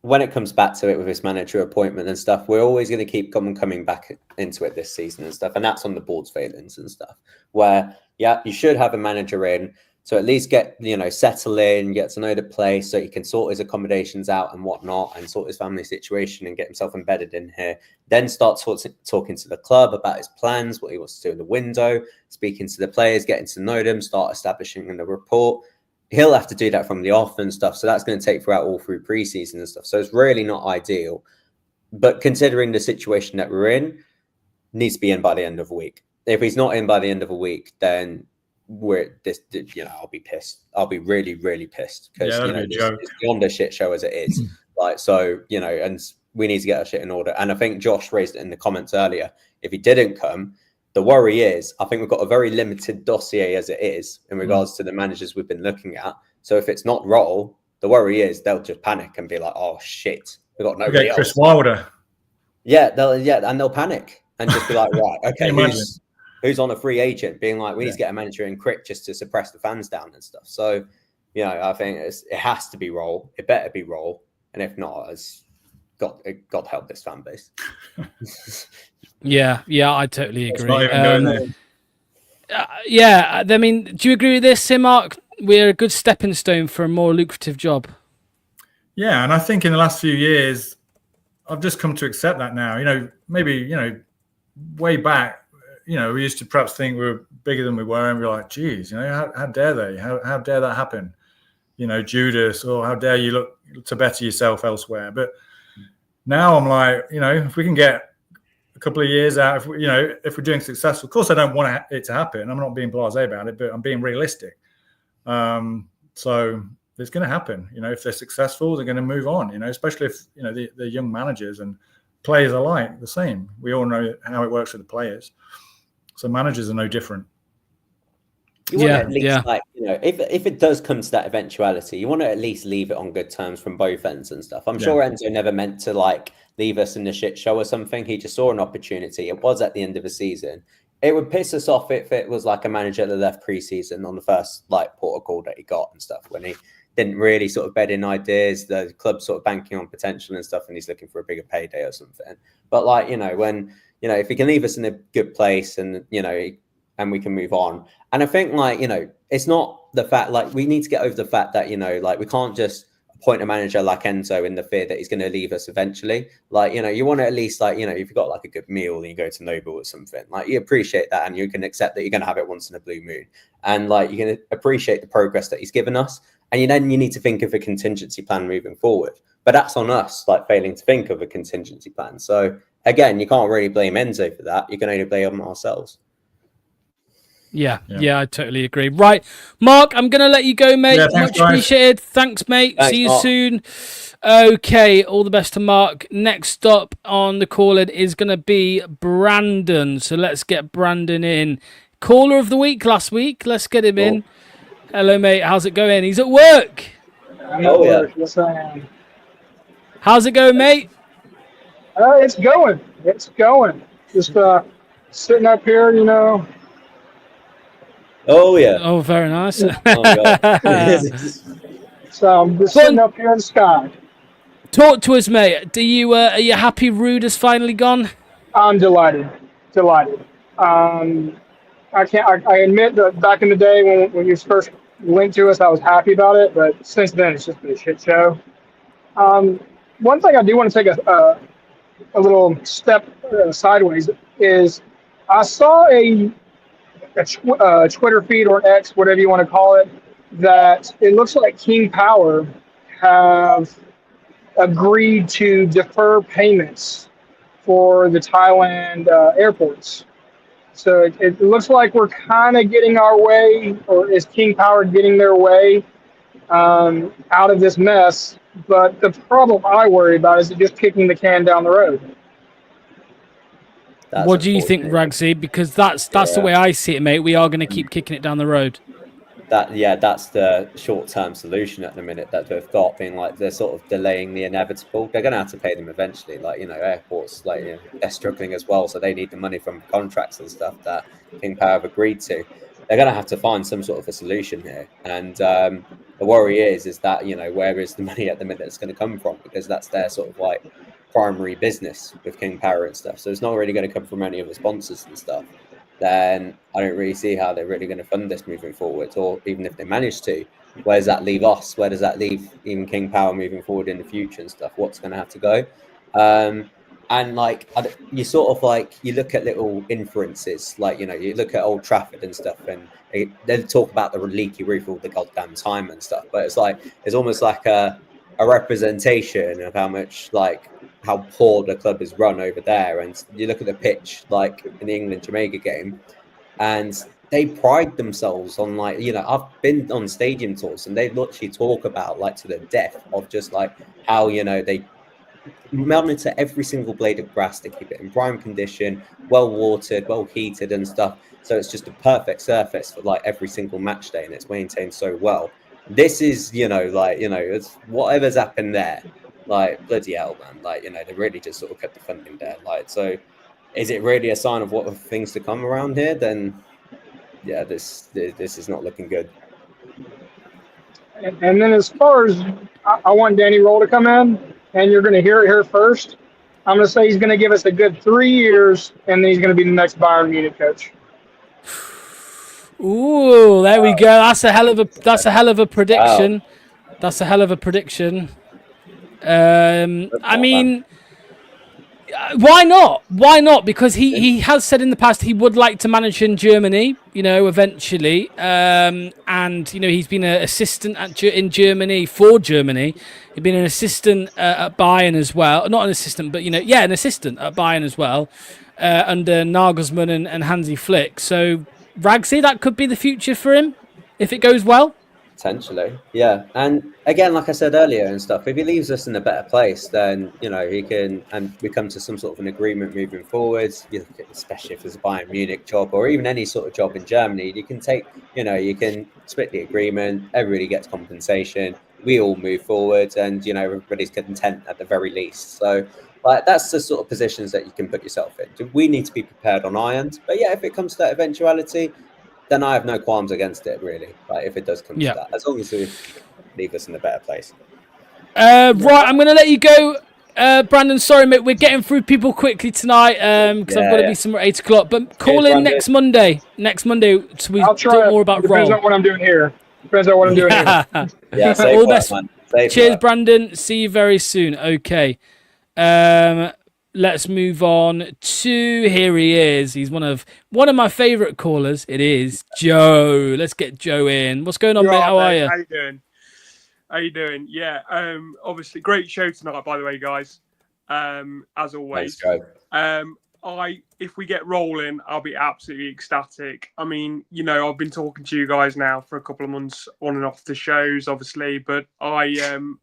when it comes back to it with this manager appointment and stuff, we're always going to keep coming back into it this season and stuff. And that's on the board's failings and stuff, where, yeah, you should have a manager in to at least get, settle in, get to know the place so he can sort his accommodations out and whatnot and sort his family situation and get himself embedded in here. Then start talking to the club about his plans, what he wants to do in the window, speaking to the players, getting to know them, start establishing the rapport. He'll have to do that from the off and stuff. So that's going to take all through preseason and stuff. So it's really not ideal. But considering the situation that we're in, needs to be in by the end of the week. If he's not in by the end of a week, then I'll be pissed. I'll be really, really pissed because it's beyond a shit show as it is. And we need to get our shit in order. And I think Josh raised it in the comments earlier. If he didn't come, the worry is, I think we've got a very limited dossier as it is in regards to the managers we've been looking at. So if it's not Rohl, the worry is they'll just panic and be like, "Oh shit, we've got nobody else." Chris Wilder. Yeah, they'll panic and just be like, "Right, okay, who's on a free agent?" Being like, "We need to get a manager in quick just to suppress the fans down and stuff." So, I think it has to be Rohl. It better be Rohl, and if not, it's God help this fan base. Yeah, I totally agree. I mean, do you agree with this, Mark? We're a good stepping stone for a more lucrative job. Yeah, and I think in the last few years, I've just come to accept that now. Maybe, way back, we used to perhaps think we were bigger than we were, and we were like, geez, how dare they? How dare that happen? Judas, or how dare you look to better yourself elsewhere? But now I'm like, if we can get a couple of years out, if we're doing successful, of course I don't want it to happen. I'm not being blasé about it, but I'm being realistic. So it's going to happen. If they're successful, they're going to move on. Especially if the young managers and players are like the same. We all know how it works with the players. So managers are no different. You want to at least if it does come to that eventuality, you want to at least leave it on good terms from both ends and stuff. I'm sure Enzo never meant to leave us in the shit show or something. He just saw an opportunity. It was at the end of the season. It would piss us off if it was like a manager that left pre-season on the first port of call that he got and stuff, when he didn't really sort of bed in ideas, the club's sort of banking on potential and stuff, and he's looking for a bigger payday or something. But when if he can leave us in a good place and and we can move on. And I think it's not the fact we need to get over the fact that we can't just appoint a manager like Enzo in the fear that he's going to leave us eventually. You want to at least if you've got a good meal and you go to Noble or something, you appreciate that and you can accept that you're going to have it once in a blue moon, and you're going to appreciate the progress that he's given us. And then you need to think of a contingency plan moving forward. But that's on us, failing to think of a contingency plan. So again, you can't really blame Enzo for that. You can only blame ourselves. Yeah, I totally agree. Right, Mark, I'm going to let you go, mate. Yeah, thanks, much appreciated. Thanks, mate. Thanks, see you Mark. soon. Okay, all the best to Mark. Next up on the call-in is going to be Brandon. So let's get Brandon in. Caller of the week last week. Let's get him in. Hello, mate. How's it going? He's at work. I'm at work. Yes, I am. How's it going, mate? It's going. It's going. Just sitting up here, you know. Oh yeah. Oh, very nice. Oh god. So I'm just sitting up here in the sky. Talk to us, mate. Are you happy Rude has finally gone? I'm delighted. Delighted. I admit that back in the day when you first linked to us, I was happy about it, but since then it's just been a shit show. One thing I do want to take a little step sideways is I saw a Twitter feed or X, whatever you want to call it, that it looks like King Power have agreed to defer payments for the Thailand airports. So it looks like we're kind of getting our way, or is King Power getting their way out of this mess? But the problem I worry about is just kicking the can down the road. What do you think, Ragsy? Because that's the way I see it, mate. We are going to keep kicking it down the road. That's the short-term solution at the minute that they've got, being like they're sort of delaying the inevitable. They're going to have to pay them eventually. Like, you know, airports, like, you know, they're struggling as well, so they need the money from contracts and stuff that King Power have agreed to. They're going to have to find some sort of a solution here. And the worry is that, you know, where is the money at the minute that's going to come from? Because that's their sort of like primary business with King Power and stuff. So it's not really going to come from any of the sponsors and stuff. Then I don't really see how they're really going to fund this moving forward. Or even if they manage to, where does that leave us? Where does that leave even King Power moving forward in the future and stuff? What's going to have to go? And like, you sort of like, you look at little inferences, like, you know, you look at Old Trafford and stuff, and they talk about the leaky roof all the goddamn time and stuff. But it's like, it's almost like a representation of how much, like, how poor the club is run over there. And you look at the pitch, like in the England-Jamaica game, and they pride themselves on, like, you know, I've been on stadium tours and they literally talk about, like, to the death of just like how, you know, they monitor every single blade of grass to keep it in prime condition, well watered, well heated and stuff. So it's just a perfect surface for like every single match day, and it's maintained so well. This is, you know, like, you know, it's whatever's happened there. Like, bloody hell, man. Like, you know, they really just sort of kept the funding there. Like, so is it really a sign of what things to come around here? Then, yeah, this is not looking good. And then as far as I want Danny Rohl to come in, and you're going to hear it here first, I'm going to say he's going to give us a good 3 years, and then he's going to be the next Bayern Munich coach. Ooh, there we go. That's a hell of a prediction. Wow. That's a hell of a prediction. I mean, why not? Why not? Because he has said in the past he would like to manage in Germany, you know, eventually. And, you know, he's been an assistant in Germany for Germany. He's been an assistant at Bayern as well. Not an assistant, but, you know, yeah, an assistant at Bayern as well, under Nagelsmann and Hansi Flick. So, Ragsy, that could be the future for him if it goes well. Potentially, yeah. And again, like I said earlier and stuff, if he leaves us in a better place, then, you know, he can, and we come to some sort of an agreement moving forwards. You look at, especially if there's a Bayern Munich job or even any sort of job in Germany, you can take, you know, you can split the agreement, everybody gets compensation, we all move forward, and, you know, everybody's content at the very least. So, like, that's the sort of positions that you can put yourself in. We need to be prepared on our end. But yeah, if it comes to that eventuality, then I have no qualms against it, really. Like, if it does come to that, as long as we leave us in a better place. Right, I'm going to let you go, Brandon. Sorry, mate, we're getting through people quickly tonight because I've got to be somewhere at 8 o'clock. But call in next Monday. Next Monday, so we talk more about Rohl. Depends on what I'm doing here. Depends on what I'm doing here. Yeah, all the best. Cheers, Brandon. See you very soon. Okay. Let's move on to, here he is. He's one of my favourite callers. It is Joe. Let's get Joe in. What's going on, mate? How are you? How you doing? How you doing? Yeah. Obviously, great show tonight, by the way, guys. As always. Thanks, Joe. If we get rolling, I'll be absolutely ecstatic. I mean, you know, I've been talking to you guys now for a couple of months on and off the shows, obviously, but I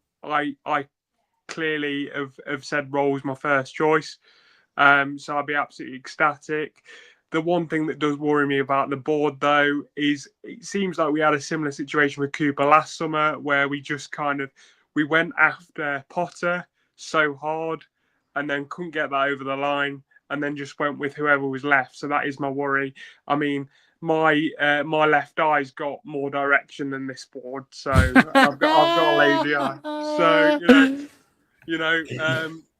clearly have said Rohl's my first choice. So I'll be absolutely ecstatic. The one thing that does worry me about the board, though, is it seems like we had a similar situation with Cooper last summer where we just we went after Potter so hard and then couldn't get that over the line, and then just went with whoever was left. So that is my worry. I mean, my left eye's got more direction than this board, so I've got a lazy eye. So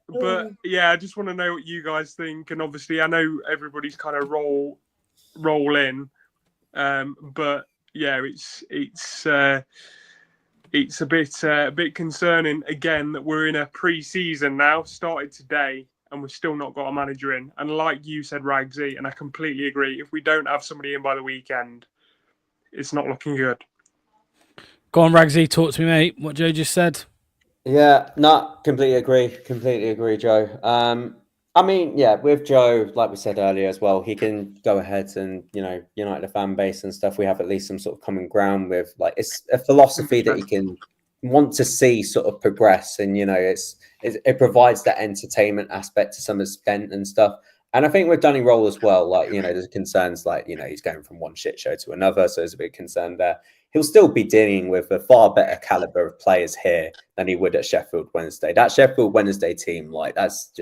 but yeah, I just want to know what you guys think. And obviously, I know everybody's kind of roll in, but yeah, it's a bit concerning again that we're in a pre-season now, started today, and we've still not got a manager in. And like you said, Ragsy, and I completely agree, if we don't have somebody in by the weekend, it's not looking good. Go on, Ragsy, talk to me, mate. What Joe just said. Yeah, no, completely agree, Joe. I mean, yeah, with Joe, like we said earlier as well, he can go ahead and, unite the fan base and stuff. We have at least some sort of common ground with, like, it's a philosophy that he can want to see sort of progress, and it provides that entertainment aspect to some extent and stuff. And I think with Danny Rohl as well, like, there's concerns like, he's going from one shit show to another, so there's a big concern there. He'll still be dealing with a far better caliber of players here than he would at Sheffield Wednesday. That Sheffield Wednesday team, like, that's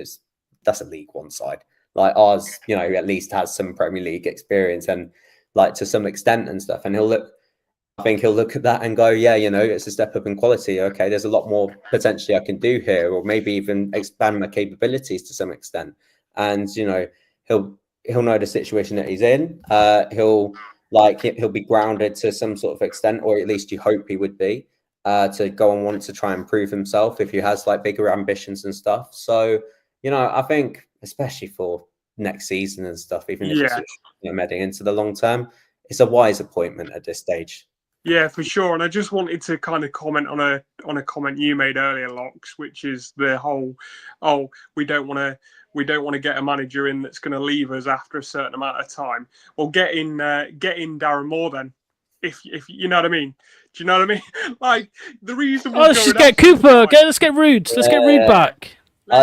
a League One side. Like ours, at least has some Premier League experience and, like, to some extent and stuff. And I think he'll look at that and go, yeah, it's a step up in quality. Okay, there's a lot more potentially I can do here, or maybe even expand my capabilities to some extent. And he'll know the situation that he's in. He'll be grounded to some sort of extent, or at least you hope he would be, to go and want to try and prove himself if he has like bigger ambitions and stuff. So, I think especially for next season and stuff, even if it's heading into the long term, it's a wise appointment at this stage. Yeah, for sure. And I just wanted to kind of comment on a comment you made earlier, Locks, which is the whole, we don't want to get a manager in that's going to leave us after a certain amount of time. Well, get in Darren Moore then, if you know what I mean. Do you know what I mean? Like, the reason. Let's just get Cooper. Let's get Rude. Let's get Rude back.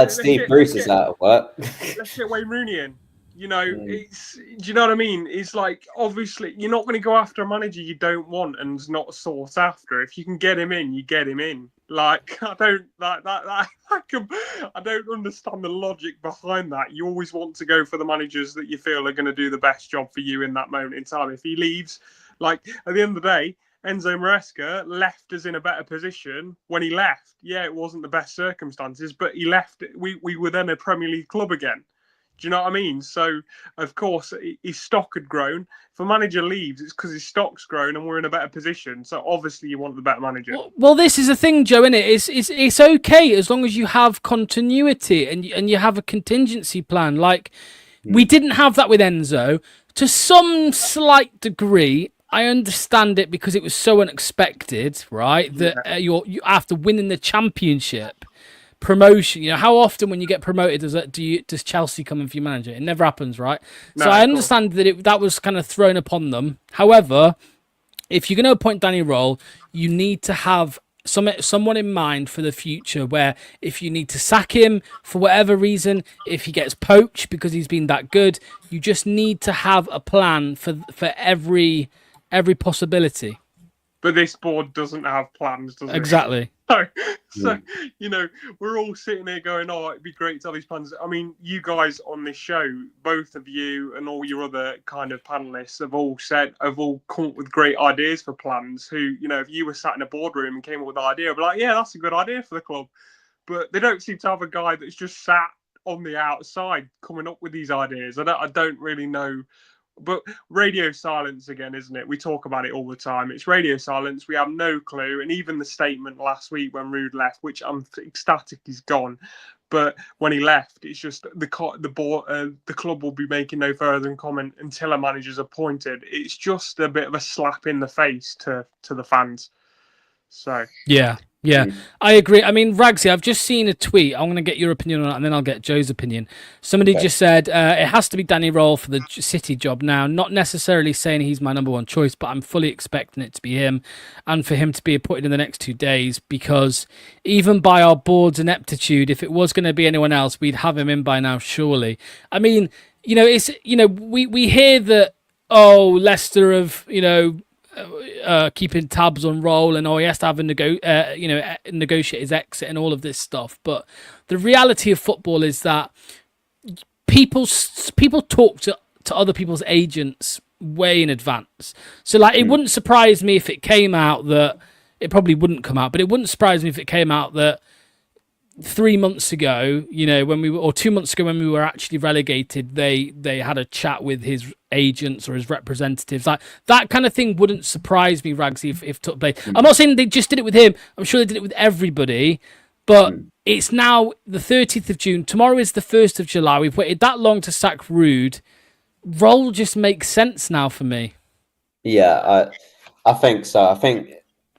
Steve Bruce is out of work. Let's get Wayne Rooney in. It's, do you know what I mean? It's like, obviously, you're not going to go after a manager you don't want and is not sought after. If you can get him in, you get him in. Like, I don't understand the logic behind that. You always want to go for the managers that you feel are going to do the best job for you in that moment in time. If he leaves, like, at the end of the day, Enzo Maresca left us in a better position when he left. Yeah, it wasn't the best circumstances, but he left. We were then a Premier League club again. Do you know what I mean? So, of course, his stock had grown. If a manager leaves, it's because his stock's grown and we're in a better position. So, obviously, you want the better manager. Well, this is the thing, Joe, isn't it? It's okay as long as you have continuity and you have a contingency plan. Like, we didn't have that with Enzo. To some slight degree, I understand it because it was so unexpected, right? That you after winning the championship, promotion. How often when you get promoted does Chelsea come in for your manager? It never happens, right? No, so I understand that was kind of thrown upon them. However, if you're going to appoint Danny Rohl, you need to have someone in mind for the future, where if you need to sack him for whatever reason, if he gets poached because he's been that good, you just need to have a plan for every possibility. But this board doesn't have plans, does it? Exactly. So we're all sitting there going, it'd be great to have these plans. I mean, you guys on this show, both of you and all your other kind of panelists have all come up with great ideas for plans. Who, if you were sat in a boardroom and came up with an idea, I'd be like, yeah, that's a good idea for the club. But they don't seem to have a guy that's just sat on the outside coming up with these ideas. I don't really know. But radio silence again, isn't it? We talk about it all the time. It's radio silence. We have no clue. And even the statement last week when Rude left, which I'm ecstatic he's gone. But when he left, it's just the club will be making no further comment until a manager's appointed. It's just a bit of a slap in the face to the fans. So yeah, I agree. I mean, Ragsy, I've just seen a tweet. I'm going to get your opinion on it, and then I'll get Joe's opinion. Somebody just said it has to be Danny Rohl for the City job now. Not necessarily saying he's my number one choice, but I'm fully expecting it to be him, and for him to be appointed in the next 2 days. Because even by our board's ineptitude, if it was going to be anyone else, we'd have him in by now, surely. I mean, we hear that Leicester have keeping tabs on Rohl, and he has to have a negotiate his exit and all of this stuff. But the reality of football is that people talk to other people's agents way in advance. So like, it wouldn't surprise me if it came out that it probably wouldn't come out, but it wouldn't surprise me if it came out that 3 months ago, or 2 months ago when we were actually relegated, they had a chat with his agents or his representatives. Like, that kind of thing wouldn't surprise me, Ragsy, if it took place. I'm not saying they just did it with him. I'm sure they did it with everybody, but it's now the 30th of June. Tomorrow is the 1st of July. We've waited that long to sack Rude. Rohl just makes sense now for me. Yeah, I think so. I think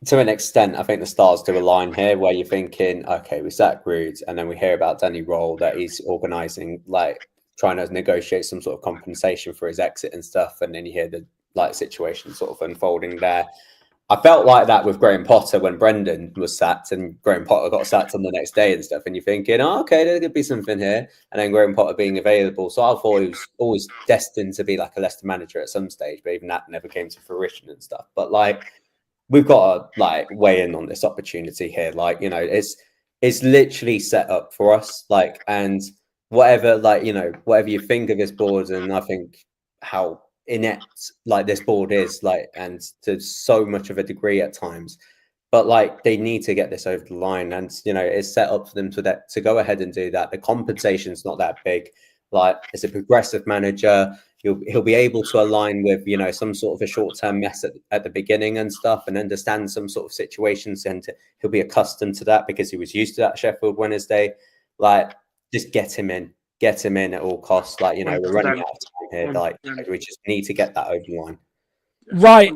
to an extent, I think the stars do align here, where you're thinking, okay, we sack Rude, and then we hear about Danny Rohl that he's organising, like trying to negotiate some sort of compensation for his exit and stuff, and then you hear the situation sort of unfolding there. I felt like that with Graham Potter when Brendan was sacked and Graham Potter got sacked on the next day and stuff. And you're thinking, oh, okay, there could be something here. And then Graham Potter being available. So I thought he was always destined to be like a Leicester manager at some stage, but even that never came to fruition and stuff. But like, we've got to weigh in on this opportunity here. It's literally set up for us. And whatever, whatever you think of this board, and I think how inept this board is, and to so much of a degree at times, but they need to get this over the line, and it's set up for them to go ahead and do that. The compensation's not that big. It's a progressive manager. He'll be able to align with some sort of a short-term mess at the beginning and stuff, and understand some sort of situations, and he'll be accustomed to that because he was used to that Sheffield Wednesday. Just get him in at all costs. We're running out of time here. We just need to get that over the line. Right.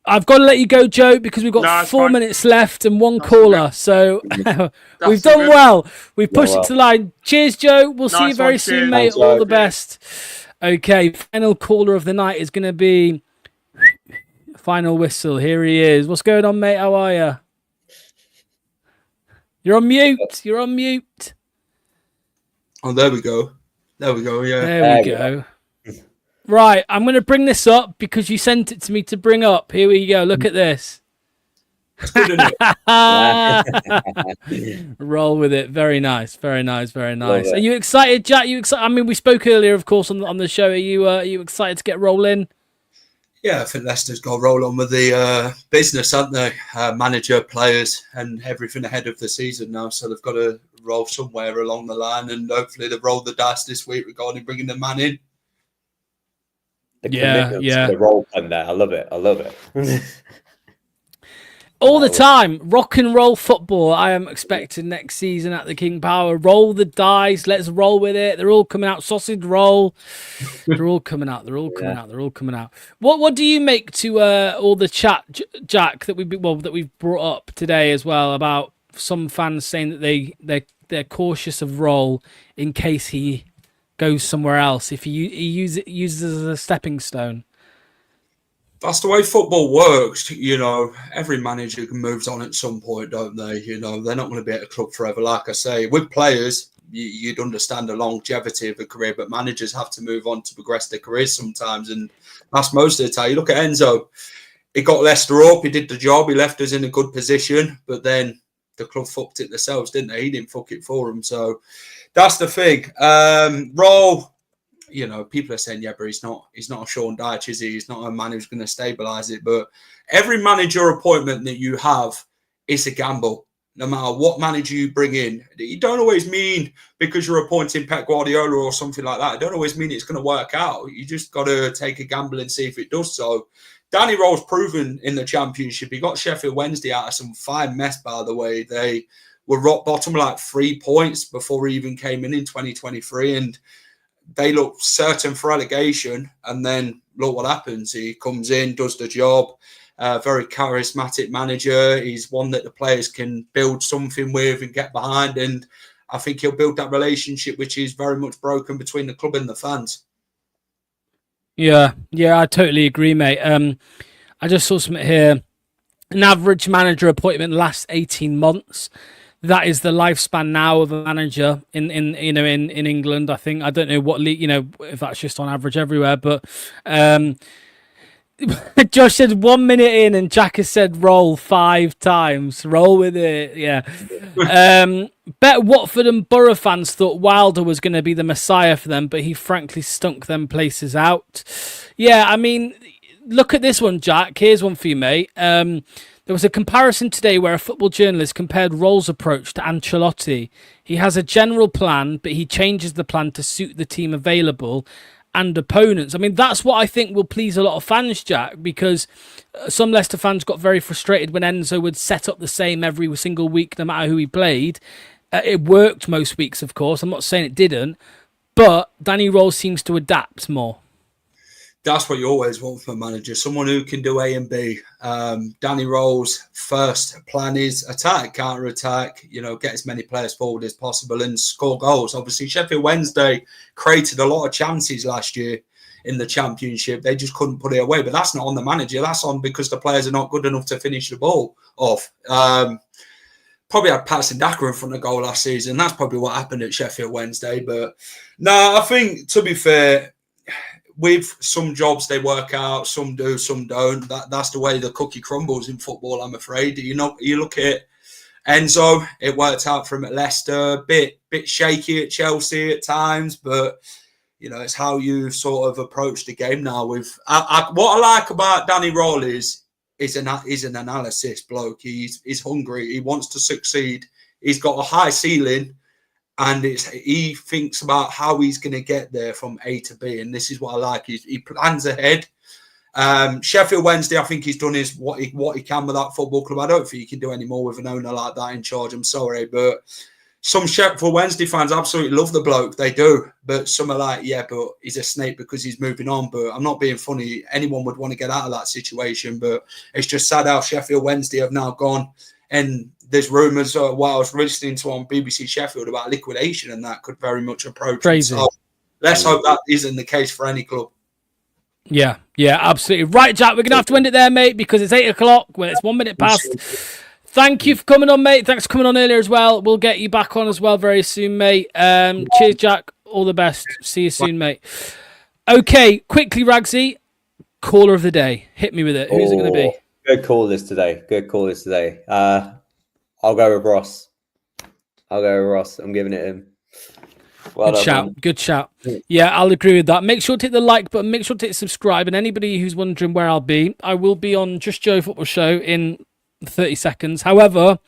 I've got to let you go, Joe, because we've got 4 minutes left and one caller. So we've done well. We've pushed it to the line. Cheers, Joe. We'll see you very soon, mate. All the best. Okay. Final caller of the night is going to be final whistle. Here he is. What's going on, mate? How are you? You're on mute. Oh, there we go. Yeah. There we go. Right, I'm going to bring this up because you sent it to me to bring up. Here we go. Look at this. Roll with it. Very nice. Very nice. Are you excited, Jack? I mean, we spoke earlier, of course, on the show. Are you excited to get rolling? Yeah, I think Leicester's got to roll on with the business, haven't they? Manager, players, and everything ahead of the season now. So they've got to roll somewhere along the line, and hopefully they've rolled the dice this week regarding bringing the man in. The role plan there. I love it. All the time, rock and roll football. I am expecting next season at the King Power. Roll the dice. Let's roll with it. They're all coming out. Sausage roll. They're all coming out. They're all coming out. What do you make to all the chat, Jack, that we've brought up today as well, about some fans saying that they're cautious of Rohl in case he goes somewhere else, if he uses it as a stepping stone? That's the way football works. Every manager moves on at some point, don't they? They're not going to be at a club forever. Like I say, with players, you'd understand the longevity of a career, but managers have to move on to progress their careers sometimes, and that's most of the time. You look at Enzo, he got Leicester up, he did the job, he left us in a good position, but then the club fucked it themselves, didn't they? He didn't fuck it for them. So that's the thing. Rohl, people are saying, yeah, but he's not a Sean Dyche, is he? He's not a man who's going to stabilise it. But every manager appointment that you have is a gamble. No matter what manager you bring in, you don't always mean because you're appointing Pep Guardiola or something like that. It don't always mean it's going to work out. You just got to take a gamble and see if it does so. Danny Rohl's proven in the Championship. He got Sheffield Wednesday out of some fine mess, by the way. They were rock bottom, 3 points before he even came in 2023, and they looked certain for relegation. And then look what happens. He comes in, does the job. Very charismatic manager. He's one that the players can build something with and get behind. And I think he'll build that relationship, which is very much broken between the club and the fans. Yeah, I totally agree, mate. I just saw something here. An average manager appointment lasts 18 months. That is the lifespan now of a manager in England. I think, I don't know what league, if that's just on average everywhere, but Josh said 1 minute in and Jack has said roll 5 times. Roll with it, yeah. Bet Watford and Borough fans thought Wilder was going to be the messiah for them, but he frankly stunk them places out. Yeah, I mean, look at this one, Jack. Here's one for you, mate. There was a comparison today where a football journalist compared Rohl's approach to Ancelotti. He has a general plan, but he changes the plan to suit the team available and opponents. I mean, that's what I think will please a lot of fans, Jack, because some Leicester fans got very frustrated when Enzo would set up the same every single week, no matter who he played. It worked most weeks, of course. I'm not saying it didn't, but Danny Rohl seems to adapt more. That's what you always want from a manager, someone who can do A and B. Danny Rohl's first plan is attack, counter-attack, get as many players forward as possible and score goals. Obviously, Sheffield Wednesday created a lot of chances last year in the Championship. They just couldn't put it away, but that's not on the manager. That's on because the players are not good enough to finish the ball off. Probably had Patson Daka in front of goal last season. That's probably what happened at Sheffield Wednesday. But no, I think, to be fair, with some jobs they work out, some do, some don't. That's the way the cookie crumbles in football, I'm afraid. You look at Enzo, it worked out for him at Leicester, bit shaky at Chelsea at times, but it's how you sort of approach the game now. What I like about Danny Rohl is an analysis bloke. He's hungry. He wants to succeed. He's got a high ceiling. And he thinks about how he's going to get there from A to B. And this is what I like. He plans ahead. Sheffield Wednesday, I think he's done what he can with that football club. I don't think he can do any more with an owner like that in charge. I'm sorry. But some Sheffield Wednesday fans absolutely love the bloke. They do. But some are like, yeah, but he's a snake because he's moving on. But I'm not being funny. Anyone would want to get out of that situation. But it's just sad how Sheffield Wednesday have now gone. And there's rumours what I was listening to on BBC Sheffield about liquidation, and that could very much approach. Crazy. So let's hope that isn't the case for any club. Yeah, absolutely. Right, Jack, we're going to have to end it there, mate, because it's 8 o'clock when it's 1 minute past. Thank you for coming on, mate. Thanks for coming on earlier as well. We'll get you back on as well very soon, mate. Cheers, Jack. All the best. See you soon, mate. Okay, quickly, Ragsy. Caller of the day. Hit me with it. Who's it going to be? Good call this today. I'll go with Ross. I'm giving it him. Good shout. Yeah, I'll agree with that. Make sure to hit the like button. Make sure to hit subscribe. And anybody who's wondering where I'll be, I will be on Just Joe Football Show in 30 seconds. However,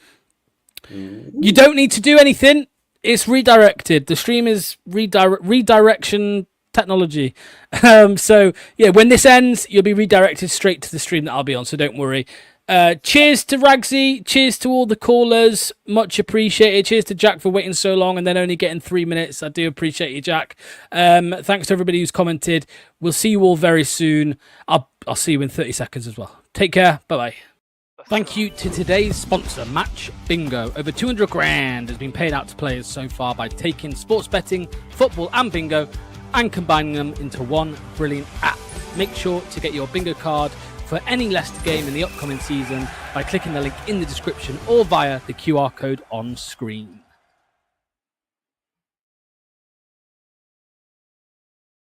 you don't need to do anything. It's redirected. The stream is redirection technology. So yeah, when this ends, you'll be redirected straight to the stream that I'll be on. So don't worry. Cheers to Ragsy. Cheers to all the callers. Much appreciated. Cheers to Jack for waiting so long and then only getting 3 minutes. I do appreciate you, Jack. Thanks to everybody who's commented. We'll see you all very soon. I'll see you in 30 seconds as well. Take care. Bye-bye. Thank you to today's sponsor, Match Bingo. Over 200 grand has been paid out to players so far by taking sports betting, football and bingo and combining them into one brilliant app. Make sure to get your bingo card for any Leicester game in the upcoming season by clicking the link in the description or via the QR code on screen.